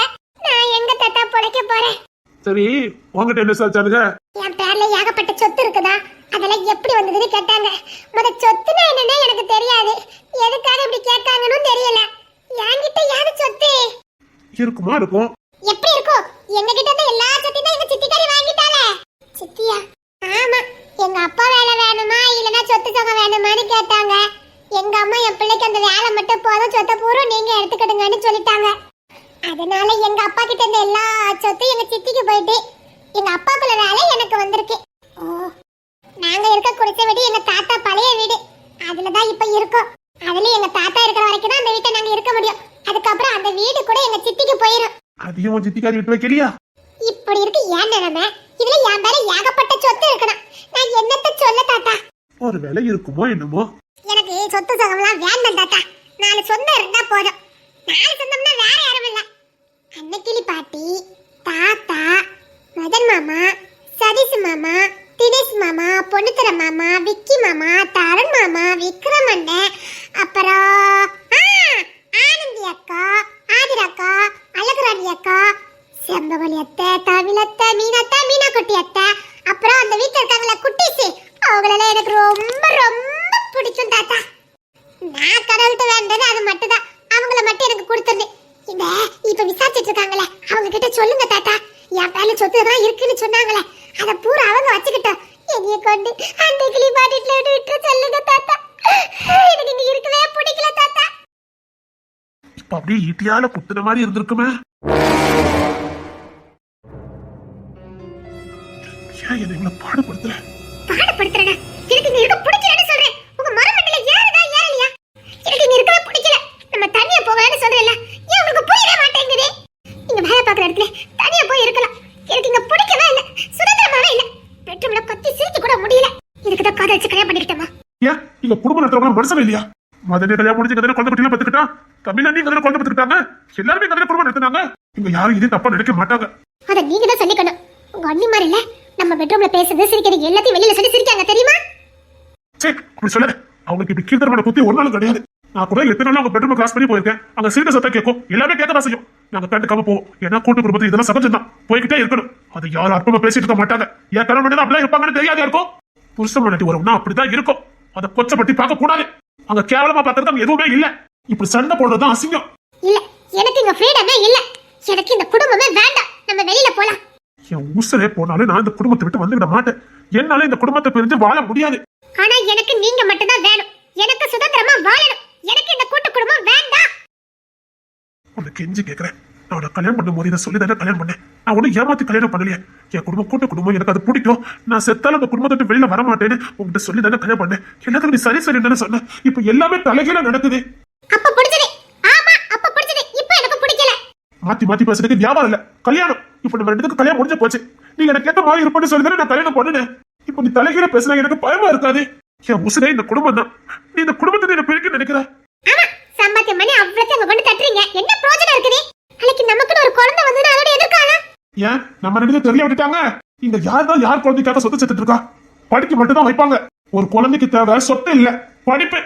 நான் எங்க தாத்தா பொழைக்க போறேன்? சரி உங்ககிட்ட என்ன சாச்சானுங்க? என் பேர்ல ஏகப்பட்ட சொத்து இருக்குதா, அதெல்லாம் எப்படி வந்ததுன்னு கேட்டாங்க. சொத்துனா என்னன்னே எனக்கு தெரியாது, எதுக்காக இப்படி கேட்காங்கன்னு தெரியல. என்கிட்ட யாரு சொத்து இருக்குமா? இருக்கும். எப்படி இருக்கும்? எங்க கிட்ட இருந்து எல்லா சொத்தையும் எங்க சித்திக்காரி வாங்கிட்டாளே. சித்தியா? ஆமா, எங்க அப்பா வேலை வேணுமா இல்லனா சொத்து சொகம் வேணுமான்னு கேட்டாங்க. எங்க அம்மா என் பிள்ளைக்கு அந்த வேலை மட்டும் போதும், சொத்தை பூரா நீங்க எடுத்துக்கிடுங்கன்னு சொல்லிட்டாங்க. அதனால எங்க அப்பா கிட்ட இருந்த எல்லா சொத்தும் எங்க சித்திக்கு போயிட்டு எங்க அப்பாக்குள்ள வேலை எனக்கு வந்திருக்கு. ஓ, நாங்க இருக்க குடிசை வீடு எங்க தாத்தா பழைய வீடு, அதுலதான் இப்ப இருக்கோம். அதுல எங்க தாத்தா இருக்கிற வரைக்கும் தான் அந்த வீட்டை நாங்க இருக்க முடியும். அதுக்கப்புறம் அந்த வீடு கூட எங்க சித்திக்கு போயிடும். அதையும் சித்திக்காரி விட்டு வைக்கலையா? இப்படி இருக்கு ஏன் நிலைமை? இதுல என் மேல ஏகப்பட்ட சொத்து இருக்கணும். நான் என்னத்த சொல்ல தாத்தா? ஒரு வேலை இருக்குமோ என்னமோ. எனக்கு சொத்து சகம்லாம் வேண்டாம் தாத்தா. 4 சொந்தம் இருந்தா போதும். 4 சொந்தம்னா வேற யாரும் இல்ல. அன்னைக்கிளி பாட்டி, தாத்தா, மதன் மாமா, சதீஷ் மாமா, தினேஷ் மாமா, பொண்ணுத்தர மாமா, விக்கி மாமா, தருண் மாமா, விக்ரமண்ட, நான் கடவுள்கிட்ட வேண்டது அது மட்டும் தான். அவங்கள மட்டும் எனக்கு கொடுத்துரு. இந்த இப்ப விசாரிச்சிட்டு இருக்காங்களே அவங்க கிட்ட சொல்லுங்க தாத்தா, என் பேர்ல சொத்து தான் இருக்குன்னு சொன்னாங்களே அத பூரா அவங்க வச்சுக்கிட்டோம். என்னைய கொண்டு அந்த கிளி பாட்டில விட்டு சொல்லுங்க தாத்தா. எனக்கு இங்க இருக்கவே பிடிக்கல தாத்தா. இப்ப அப்படியே ஈட்டியால குத்துன மாதிரி இருந்திருக்குமே. ஏன் என்ன இவ்வளவு பாடுபடுத்துற? பாடுபடுத்துறேனா? எனக்கு இங்க இருக்க பிடிக்கலன்னு சொல்றேன். உங்க மரமண்டல ஏறுதா ஏறலையா? எனக்கு இங்க இருக்கவே பிடிக்கல. நம்ம தனியா போகலாம்னு சொல்றேன்ல. ஏன் உங்களுக்கு புரியவே மாட்டேங்குது? நீங்க வேலை பார்க்குற இடத்துல தனியா போய் இருக்கலாம். எனக்கு இங்க பிடிக்கவே இல்ல. சுதந்திரமாவே இல்ல. பெட்ரூம்ல கத்தி சிரிக்க கூட முடியல. இதுக்கு தான் காதலிச்சு கல்யாணம் பண்ணிக்கிட்டேமா. ஏன் இங்க குடும்பம் நடத்துறவங்க மனுஷங்க இல்லையா? மதனே கல்யாணம் முடிஞ்சு கதையில குழந்தை குட்டிலாம் பத்துக்கிட்டா, தமிழ்நாடு கதையில குழந்தை பத்துக்கிட்டாங்க. எல்லாருமே கதையில குடும்பம் நடத்துனாங்க. இங்க யாரும் இதே தப்பா நினைக்க மாட்டாங்க. அத நீங்க தான் சொல்லிக்கணும். உங்க அண்ணி மாதிரி இல்ல. நம்ம பெட்ரூம்ல பேசுறது சிரிக்கிறது எல்லாத்தையும் வெளியில சொல்லி சிரிக்காங்க தெரியுமா? சரி அப்படி சொல்லாத. அவங்களுக்கு இப்படி கீழ்த்தரமான புத்தி ஒரு நாளும் கிடையாது. நான் கூட எத்தனை நாள் அவங்க பெட்ரூம் கிராஸ் பண்ணி போயிருக்கேன். அங்க சிரிக்க சத்தம் கேட்கும், எல்லாமே கேட்கதான் செய்யும். நாங்க கண்டுக்காம போவோம். ஏன்னா கூட்டு குடும்பத்தில் இதெல்லாம் சகஜம் தான். போய்கிட்டே இருக்கணும். அது யாரும் அற்பமா பேசிட்டு இருக்க மாட்டாங்க. ஏன் கல்யாணம் பண்ணி அப்படிலாம் இருப்பாங்கன்னு தெரியாதே இருக்கும். புருஷன் முன்னாடி வரும்னா அப்படிதான் இருக்கும். அதை கொச்சப்பட்டி பார்க்க கூடாது. அங்க கேவலமா பாக்குறது அங்க எதுவுமே இல்ல. இப்படி சண்டை போடுறதுதான் அசிங்கம். இல்ல எனக்கு இங்க ஃப்ரீடமே இல்ல. எனக்கு இந்த குடும்பமே வேண்டாம். நம்ம வெளியில போலாம். என் உசுரே போனாலும் நான் இந்த குடும்பத்தை விட்டு வந்துவிட மாட்டேன். என்னால இந்த குடும்பத்தை பிரிஞ்சு வாழ முடியாது. ஆனா எனக்கு நீங்க மட்டும் தான் வேணும். எனக்கு சுதந்திரமா வாழணும். எனக்கு இந்த கூட்டு குடும்பம் வேண்டாம். உன்னை கெஞ்சி கேட்கிறேன். நான் உன்னை கல்யாணம் பண்ணும்போது இதை சொல்லி தானே கல்யாணம் பண்ணேன். நான் ஒன்னும் ஏமாத்தி கல்யாணம் பண்ணலையே. என் குடும்பம் கூட்டு குடும்பம், எனக்கு அது பிடிக்கும். நான் செத்தாலும் அந்த குடும்பத்தை விட்டு வெளியில வர மாட்டேன்னு உங்ககிட்ட சொல்லி தானே கல்யாணம் பண்ணேன். எல்லாத்துக்கும் நீ சரி சரி தானே சொன்ன. இப்ப எல்லாமே தலைகீழ நடக்குது. அப்ப பிடிச்சது. ஆமா அப்ப பிடிச்சது. இப்ப எனக்கு பிடிக்கல. மாத்தி மாத்தி பேசுறதுக்கு வியாபாரம் இல்ல, கல்யாணம். இப்ப நம்ம ரெண்டுக்கு கல்யாணம் முடிஞ்சு போச்சு. நீ எனக்கு ஏத்த மாதிரி இருப்பேன்னு சொல்லி தானே நான் கல்யாணம் பண்ணினேன். இப்ப நீ தலைகீழ பேசினா எனக்கு பயமா இருக்காது. என் உசுரே இந்த குடும்பம் தான். நீ இந்த குடும்பத்தை என்ன பிரிக்க நினைக்கிற? ஆமா சம்பாத்தியம் பண்ணி அவ்வளவு அங்க கொண்டு தட்டுறீங்க. என்ன பிரயோஜனம் இருக்குது? நாளைக்கு நமக்குன்னு ஒரு குழந்தை வந்தா அதோட எதிர்காலம். ஏன் நம்ம ரெண்டு தெரிய விட்டுட்டாங்க? இங்க யார் தான் யார் குழந்தைக்காக சொத்து சேர்த்துட்டு இருக்கா? படிக்க மட்டும் தான் வைப்பாங்க. ஒரு குழந்தைக்கு தேவை சொத்து இல்ல, படிப்பு.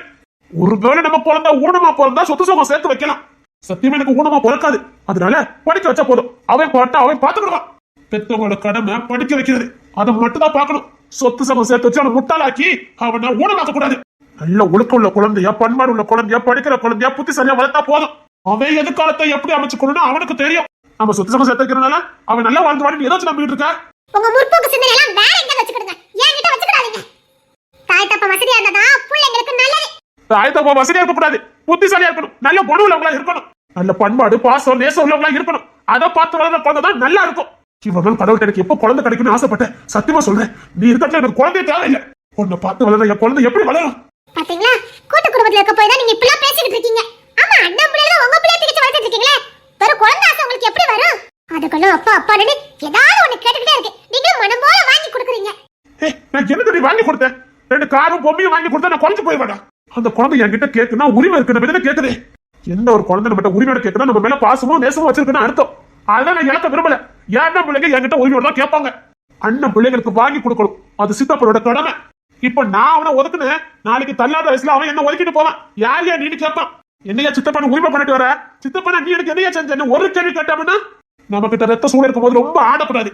ஒருவேளை நம்ம குழந்தை ஊனமா பிறந்தா சொத்து சுகம் சேர்த்து வைக்கலாம். சத்தியமா எனக்கு ஊனமா பிறக்காது. அதனால படிக்க வச்சா போதும். அவன் பாட்டா அவன் பாத்துக்கிடுவான். பெத்தவங்களோட கடமை படிக்க வைக்கிறது. அதை மட்டும் தான் பார்க்கணும். சொத்து சமம் சேர்த்து வச்சு அவனை முட்டாளாக்கி அவனை ஊனமாக்க கூடாது. நல்ல ஒழுக்கம் உள்ள குழந்தையா, பண்பாடு உள்ள குழந்தையா, படிக்கிற குழந்தையா, புத்திசாலியா வளர்த்தா போதும். அவன் எதிர்காலத்தை எப்படி அமைச்சுக்கணும்னு அவனுக்கு தெரியும். நம்ம சொத்து சமம் சேர்த்து வைக்கிறதுனால அவன் நல்லா வாழ்ந்து வாடி ஏதாச்சும் நம்பிட்டு இருக்க. உங்க முற்போக்கு சிந்தனை எல்லாம் வேற எங்க வச்சுக்கிடுங்க. என்கிட்ட வச்சுக்கிடாதீங்க. தாய் தப்ப வசதியா இருந்தா பிள்ளைங்களுக்கு நல்லது. தாய் தப்ப வசதியா இருக்க கூடாது, புத்திசாலியா இருக்கணும். நல்ல குணம் உள்ளவங்களா இருக்கணும். நல்ல பண்பாடு, பாசம், நேசம் உள்ளவங்களா இருக்கணும். அதை பார்த்து வளர்ந்த குழந்தை தான் நல்லா இருக்கும். இவர்கள் கடவுள்கிட்ட எனக்கு எப்போ குழந்தை கிடைக்கும்னு ஆசைப்பட்டேன். சத்தியமா சொல்றேன், நீ இருக்கிறதுல எனக்கு குழந்தைய தேவையில்லை. உன்னை பார்த்து வளர்ற என் குழந்தை எப்படி வளரும்? பாத்தீங்களா, கூட்டு குடும்பத்துல இருக்க போய் தான் நீங்க இப்படிலாம் பேசிக்கிட்டு இருக்கீங்க. ஆமா அண்ணன் பிள்ளைல உங்க பிள்ளைய தூக்கி வளர்த்துட்டு இருக்கீங்களே, வெறும் குழந்தை ஆசை உங்களுக்கு எப்படி வரும்? அதுக்கெல்லாம் அப்பா அப்பான்னு ஏதாவது ஒண்ணு கேட்டுக்கிட்டே இருக்கு. நீங்க மனம் போல வாங்கி கொடுக்குறீங்க. நான் என்ன தடி வாங்கி கொடுத்தேன்? 2 காரும் பொம்மையும் வாங்கி கொடுத்தா நான் குறைஞ்சு போயிடுவேன். அந்த குழந்தை என்கிட்ட கேட்குன்னா உரிமை இருக்கு. நம்ம கேட்குது. எந்த ஒரு குழந்தை நம்ம உரிமையோட கேட்கணும், நம்ம மேல பாசமும் நேசமும் வச்சிருக்குன்னு அர்த்தம். அதான் நான் இழக்க விரும்பல. ஏன்னா பிள்ளைங்க என்கிட்ட உரிமையோட தான் கேட்பாங்க. அண்ணன் பிள்ளைங்களுக்கு வாங்கி கொடுக்கணும், அது சித்தப்பனோட கடமை. இப்ப நான் அவனை ஒதுக்குனேன், நாளைக்கு தள்ளாத வயசுல அவன் என்ன ஒதுக்கிட்டு போவான். யார் யா நீனு கேட்பான். என்னையா சித்தப்பன உரிமை பண்ணிட்டு வர? சித்தப்பன நீ எனக்கு என்னையா செஞ்ச? ஒரு கேள்வி கேட்டாமன்னா நம்ம கிட்ட ரத்த சூழல் இருக்கும் போது ரொம்ப ஆடக்கூடாது.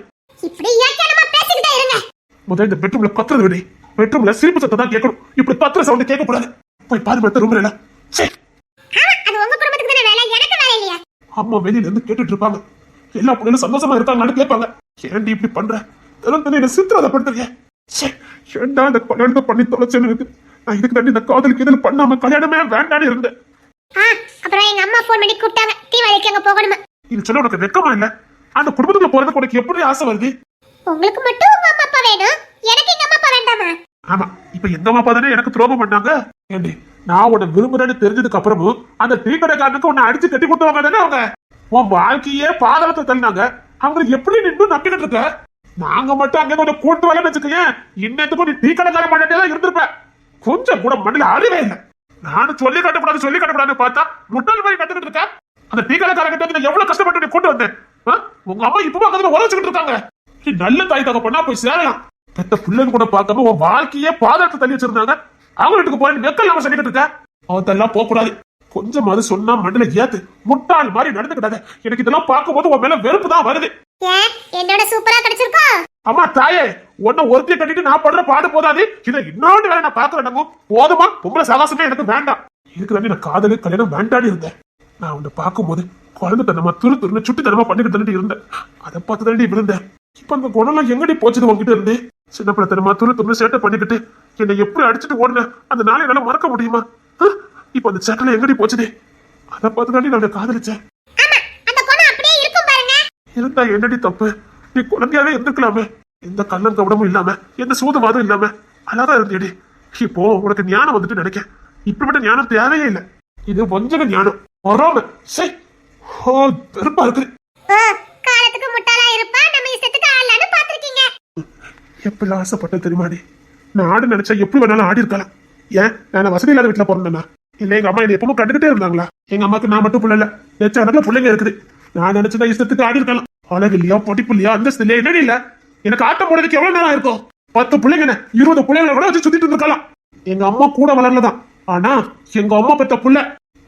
இப்படி ஏக்கனமா பேசிக்கிட்டே இருங்க. முதல்ல இந்த பெட்ரூம்ல கத்துறது விடு. பெட்ரூம்ல சிரிப்பு சத்தம் தான் கேட்கணும். இப்படி கத்துற சவுண்ட் கேட்க கூடாது. போய் பாரு பெத்த ரூம்ல. அது உங்க குடும்பத்துக்கு தானே வேலை, எனக்கு வேலை இல்லையா? அம்மா வெளியில இருந்து கேட்டுட்டு இருப்பாங்க. எல்லா பிள்ளைகளும் சந்தோஷமா இருக்காங்கன்னு கேட்பாங்க. ஏன்டி இப்படி பண்ற? என்ன சித்திரவதைப்படுத்துறிய? ஏன்டா இந்த கல்யாணத்தை பண்ணி தொலைச்சேன்னு இருக்கு. நான் இதுக்கு தாண்டி இந்த காதலுக்கு எதில் பண்ணாம கல்யாணமே வேண்டான்னு இருந்தேன். அப்புறம் எங்க அம்மா போன் பண்ணி கூப்பிட்டாங்க, தீபாவளிக்கு அங்க போகணுமா. இது சொல்ல உனக்கு வெக்கமா இல்ல? அந்த குடும்பத்துக்குள்ள போறதுக்கு உனக்கு எப்படி ஆசை வருது? உங்களுக்கு மட்டும் உங்க அம்மா அப்பா வேணும், எனக்கு எங்க அம்மா அப்பா வேண்டாமா? ஆமா, இப்ப எங்க அம்மா அப்பா தானே எனக்கு துரோகம் பண்ணாங்க. ஏண்டி நான் உன்னை விரும்புறேன்னு தெரிஞ்சதுக்கு அப்புறமும் அந்த டீ கடைக்காரனுக்கு உன்னை அடிச்சு கட்டி கொடுத்தவங்க தானே அவங்க. உன் வாழ்க்கையே பாதளத்தை தள்ளினாங்க. அவங்களுக்கு எப்படி நின்று நம்பிக்கிட்டு இருக்க? நாங்க மட்டும் அங்க உன்னை கூட்டு வரலன்னு வச்சுக்கேன், இன்னத்துக்கும் நீ டீ கடைக்கார மாட்டே தான் இருந்திருப்ப. கொஞ்சம் கூட மண்ணில அறிவே இல்லை. நானும் சொல்லி கட்டக்கூடாதுன்னு பார்த்தா முட்டாள் மாதிரி கட்டுக்கிட்டு இருக்க. அந்த டீ கடைக்காரங்கிட்ட எவ்வளவு கஷ்டப்பட்டு நீ கொண்டு வந்தேன். உங்க அம்மா இப்பவும் அங்க உழைச்சுக்கிட்டு இருக்காங்க. நீ நல்ல தாய் தகப்பனா போய் சேரலாம். பெத்த பிள்ளைன்னு கூட பார்க்காம உன் வாழ்க்கையே பாதளத்தை தள்ளி வச்சிருந்தாங்க. அவங்க வீட்டுக்கு போய் நெக்கல் நாம சொல்லிக்கிட்டு இருக்க. அவத்தெல்லாம் போக கூடாது. கொஞ்சம் அது சொன்னா மண்டல ஏத்து. முட்டாள் மாதிரி நடந்துக்கிட்டாங்க. எனக்கு இதெல்லாம் பார்க்கும் போது உன் மேல வெறுப்பு தான் வருது. என்னோட சூப்பரா கிடைச்சிருக்கா. அம்மா தாயே, உன்ன ஒருத்திய கட்டிட்டு நான் படுற பாடு போதாது. இதை இன்னொன்று வேலை நான் பாக்குறேன். போதுமா? பொம்பளை சகாசமே எனக்கு வேண்டாம். இதுக்கு தாண்டி நான் காதலு கல்யாணம் வேண்டாடி இருந்தேன். நான் உன்னை பார்க்கும்போது குழந்தைத்தனமா துருன்னு சுட்டித்தனமா பண்ணிக்கிட்டு இருந்தேன். அதை பார்த்து தாண்டி விழுந்தேன். இப்ப அந்த குணம்லாம் எங்கடி போச்சுது உங்ககிட்ட இருந்து? சின்ன பிள்ளைத்தனமா துருன்னு சேட்டை பண்ணிக்கிட்டு என்னை எப்படி அடிச்சுட்டு ஓடுன அந்த நாளை என்னால மறக்க முடியுமா? இப்ப அந்த சேட்டல எங்கடி போச்சுதே? அதை பார்த்து தாண்டி நான் காதலிச்சேன். இருந்தா என்னடி தப்பு? நீ குழந்தையாவே இருந்துக்கலாமே. எந்த கள்ளம் கவனமும் இல்லாம எந்த சூதவாதம் இல்லாம அழகா இருந்தேடி. இப்போ உனக்கு ஞானம் வந்துட்டு நினைக்க. இப்படிப்பட்ட ஞானம் தேவையே இல்லை. இது வஞ்சக ஞானம். வராம வெறுப்பா இருக்குது. காலத்துக்கு முட்டாளா இருப்பா, நம்ம இஷ்டத்துக்கு ஆடலான்னு பாத்திருக்கீங்க. எப்படி ஆசைப்பட்ட தெரியுமாடி? நான் ஆடு நினைச்சா எப்படி வேணாலும் ஆடி இருக்கலாம். ஏன் நான் வசதி இல்லாத வீட்டுல பிறந்தேன்னா? இல்ல எங்க அம்மா என்னை எப்பவும் கண்டுகிட்டே இருந்தாங்களா? எங்க அம்மாக்கு நான் மட்டும் பிள்ளை இல்ல, லட்சக்கணக்கில் பிள்ளைங்க இருக்குது. நான் நினைச்சதா இஷ்டத்துக்கு ஆடி இருக்கலாம். அழகு இல்லையா, படிப்பு இல்லையா, அந்தஸ்து இல்லையா, என்னடி இல்ல? எனக்கு ஆட்டம் போடுறதுக்கு எவ்வளவு நேரம் இருக்கும்? 10 பிள்ளைங்க 20 பிள்ளைங்களை கூட வச்சு சுத்திட்டு இருந்திருக்கலாம். எங்க அம்மா கூட வளரலதான். ஆனா எங்க அம்மா பெற்ற புள்ள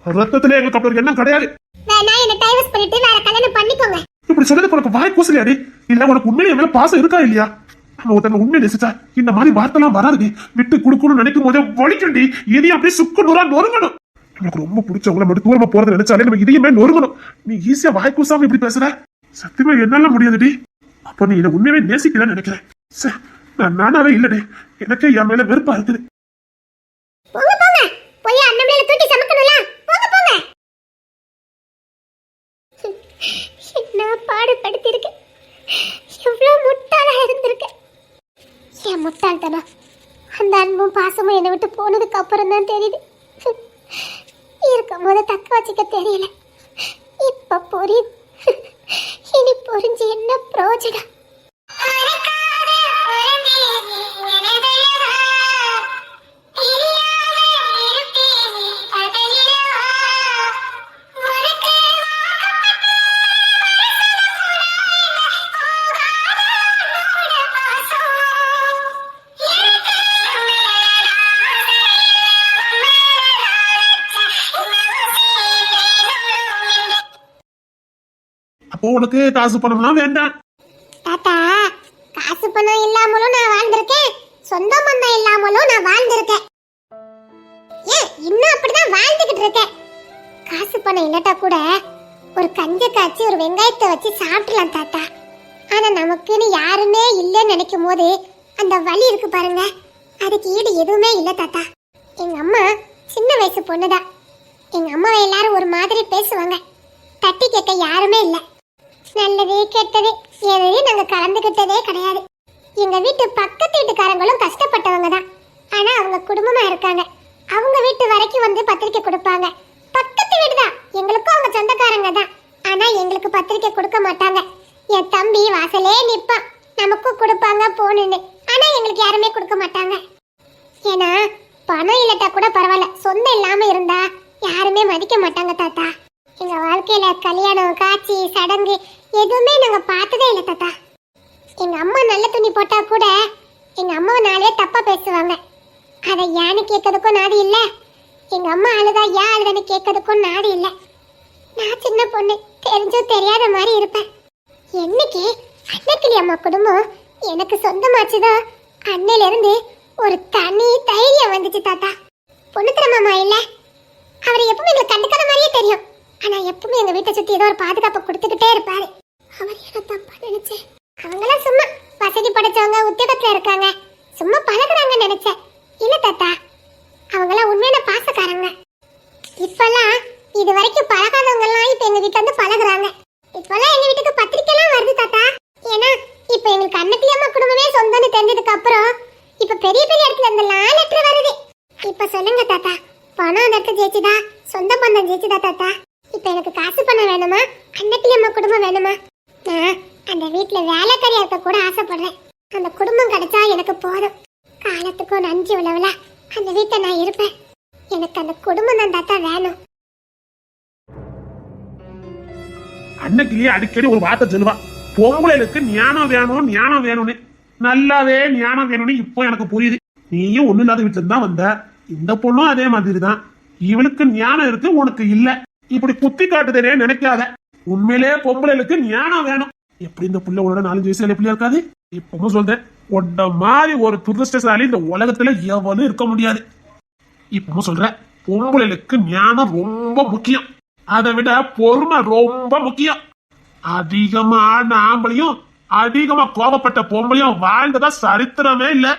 ரத்தத்திலே எங்களுக்கு அப்படி எண்ணம் கிடையாது. இப்படி சொன்னதுக்கு உனக்கு வாய் கூசலையாடி? இல்ல உனக்கு உண்மையில மேல பாசம் இருக்கா இல்லையா? ஒருத்தங்க உண்மையை நேசிச்சா இந்த மாதிரி வார்த்தைலாம் வராது. விட்டு கொடுக்கணும்னு நினைக்கும் போதே வலிக்கண்டி. இதையும் அப்படியே சுக்கு நூறா நொறுங்கணும். எனக்கு ரொம்ப பிடிச்சவங்களை மட்டும் தூரமா போறதை நினைச்சாலே நம்ம இதையுமே நொறுங்கணும். நீ ஈஸியா வாய் கூசாம இப்படி பேசுற? சத்தியமா என்னால முடியாதுடி. அப்ப நீ என்ன உண்மையாவே நேசிக்கலன்னு நினைக்கிறேன். நான் நானாவே இல்லடே. எனக்கே என் மேல வெறுப்பா இருக்குது. என்ன பாடுபடுத்திருக்க, எவ்வளவு முட்டாளா இருந்திருக்க. என் முட்டாள்தானா? அந்த அன்பும் பாசமும் என்னை விட்டு போனதுக்கு அப்புறம் தான் தெரியுது. இருக்கும் போது தக்க வச்சுக்க தெரியல. இப்ப புரியுது. இனி புரிஞ்சு என்ன பிரயோஜனம்? அப்போ உனக்கு காசு பணம்லாம் வேண்டாம். தாத்தா, காசு பணம் இல்லாமலும் நான் வாழ்ந்திருக்கேன், சொந்த பந்தம் இல்லாமலும் நான் வாழ்ந்திருக்கேன். ஏன் இன்னும் அப்படிதான் வாழ்ந்துகிட்டு இருக்கேன். காசு பணம் இல்லாட்டா கூட ஒரு கஞ்ச காய்ச்சி ஒரு வெங்காயத்தை வச்சு சாப்பிடலாம் தாத்தா. ஆனா நமக்குன்னு யாருமே இல்லைன்னு நினைக்கும் போது அந்த வலி இருக்கு பாருங்க, அதுக்கு ஈடு எதுவுமே இல்லை தாத்தா. எங்க அம்மா சின்ன வயசு பொண்ணுதான். எங்க அம்மாவை எல்லாரும் ஒரு மாதிரி பேசுவாங்க. தட்டி கேட்க யாருமே இல்லை. நல்லது கெட்டது எதையும் நாங்க கலந்துகிட்டதே கிடையாது. எங்க வீட்டு பக்கத்து வீட்டுக்காரங்களும் கஷ்டப்பட்டவங்க தான். ஆனா அவங்க குடும்பமா இருக்காங்க. அவங்க வீட்டு வரைக்கும் வந்து பத்திரிக்கை கொடுப்பாங்க. பக்கத்து வீடு தான், எங்களுக்கும் அவங்க சொந்தக்காரங்க தான். ஆனா எங்களுக்கு பத்திரிக்கை கொடுக்க மாட்டாங்க. என் தம்பி வாசலே நிப்பான், நமக்கும் கொடுப்பாங்க போனுன்னு. ஆனா எங்களுக்கு யாருமே கொடுக்க மாட்டாங்க. ஏன்னா பணம் இல்லட்டா கூட பரவாயில்ல, சொந்தம் இல்லாம இருந்தா யாருமே மதிக்க மாட்டாங்க தாத்தா. எங்க வாழ்க்கையில கல்யாணம் காட்சி சடங்கு எதுவுமே நாங்க பார்த்ததே இல்லை தாத்தா. எங்க அம்மா நல்ல துணி போட்டா கூட எங்க அம்மாவை நாளே தப்பா பேசுவாங்க. அதை யான்னு கேட்கறதுக்கும் நாடு இல்ல. எங்க அம்மா அழுதா ஏன் அழுதான்னு கேட்கறதுக்கும் நாடு இல்ல. நான் சின்ன பொண்ணு, தெரிஞ்சோ தெரியாத மாதிரி இருப்பேன். என்னைக்கு அன்னைக்கிளி அம்மா குடும்பம் எனக்கு சொந்தமாச்சுதோ அன்னையில இருந்து ஒரு தனி தைரியம் வந்துச்சு தாத்தா. பொண்ணுத்திர மாமா இல்ல, அவர் எப்பவுமே எங்களை கண்டுக்காத மாதிரியே தெரியும். ஆனா எப்பவுமே எங்க வீட்டை சுத்தி ஏதோ ஒரு பாதுகாப்பு கொடுத்துக்கிட்டே இருப்பாரு. அவர் என்ன தப்பா நினைச்சேன். அவங்களாம் சும்மா வசதி படைச்சவங்க, உத்தியோகத்துல இருக்காங்க, சும்மா பழகுறாங்கன்னு நினைச்சேன். இல்ல தாத்தா, அவங்களாம் உண்மையான பாசக்காரங்க. இப்பெல்லாம் இது வரைக்கும் பழகாதவங்க எல்லாம் இப்ப எங்க வீட்டுல வந்து பழகுறாங்க. இப்பெல்லாம் எங்க வீட்டுக்கு பத்திரிக்கை எல்லாம் வருது தாத்தா. ஏன்னா இப்ப எங்களுக்கு அன்னக்கிளியம்மா குடும்பமே சொந்தம்னு தெரிஞ்சதுக்கு அப்புறம் இப்ப பெரிய பெரிய இடத்துல இந்த லெட்டர் வருது. இப்ப சொல்லுங்க தாத்தா, பணம் அந்த இடத்துல ஜெயிச்சுதா, சொந்த பந்தம் ஜெயிச்சுதா தாத்தா? இப்ப எனக்கு காசு பணம் வேணுமா, அன்னக்கிளியம்மா குடும்பம் வேணுமா? நான் அந்த வீட்டுல வேலைக்காரியா இருக்க கூட ஆசைப்படுறேன். அந்த குடும்பம் கிடைச்சா எனக்கு போதும். காலத்துக்கும் நன்றி உள்ளவளா அந்த வீட்டை நான் இருப்பேன். எனக்கு அந்த குடும்பம் தான் தாத்தா வேணும். அன்னைக்கிலேயே அடிக்கடி ஒரு வார்த்தை சொல்லுவா, பொம்பளைகளுக்கு ஞானம் வேணும் ஞானம் வேணும்னு. நல்லாவே ஞானம் வேணும்னு இப்போ எனக்கு புரியுது. நீயும் ஒண்ணு இல்லாத வீட்டுல தான் வந்த, இந்த பொண்ணும் அதே மாதிரி தான். இவளுக்கு ஞானம் இருக்கு, உனக்கு இல்ல. இப்படி குத்தி காட்டுதே நினைக்காத. உண்மையிலே பொம்பளைகளுக்கு ஞானம் வேணும். எப்படி இந்த புள்ள உன்னோட 4 வயசுல எப்படியா இருக்காது? இப்பவும் சொல்றேன், உன்ன மாதிரி ஒரு துரதிருஷ்டசாலி இந்த உலகத்துல எவனும் இருக்க முடியாது. இப்பவும் சொல்றேன், பொம்பளைகளுக்கு ஞானம் ரொம்ப முக்கியம். அதை விட பொறுமை ரொம்ப முக்கியம். அதிகமான ஆம்பளையும் அதிகமா கோபப்பட்ட பொம்பளையும் வாழ்ந்ததா சரித்திரமே இல்ல.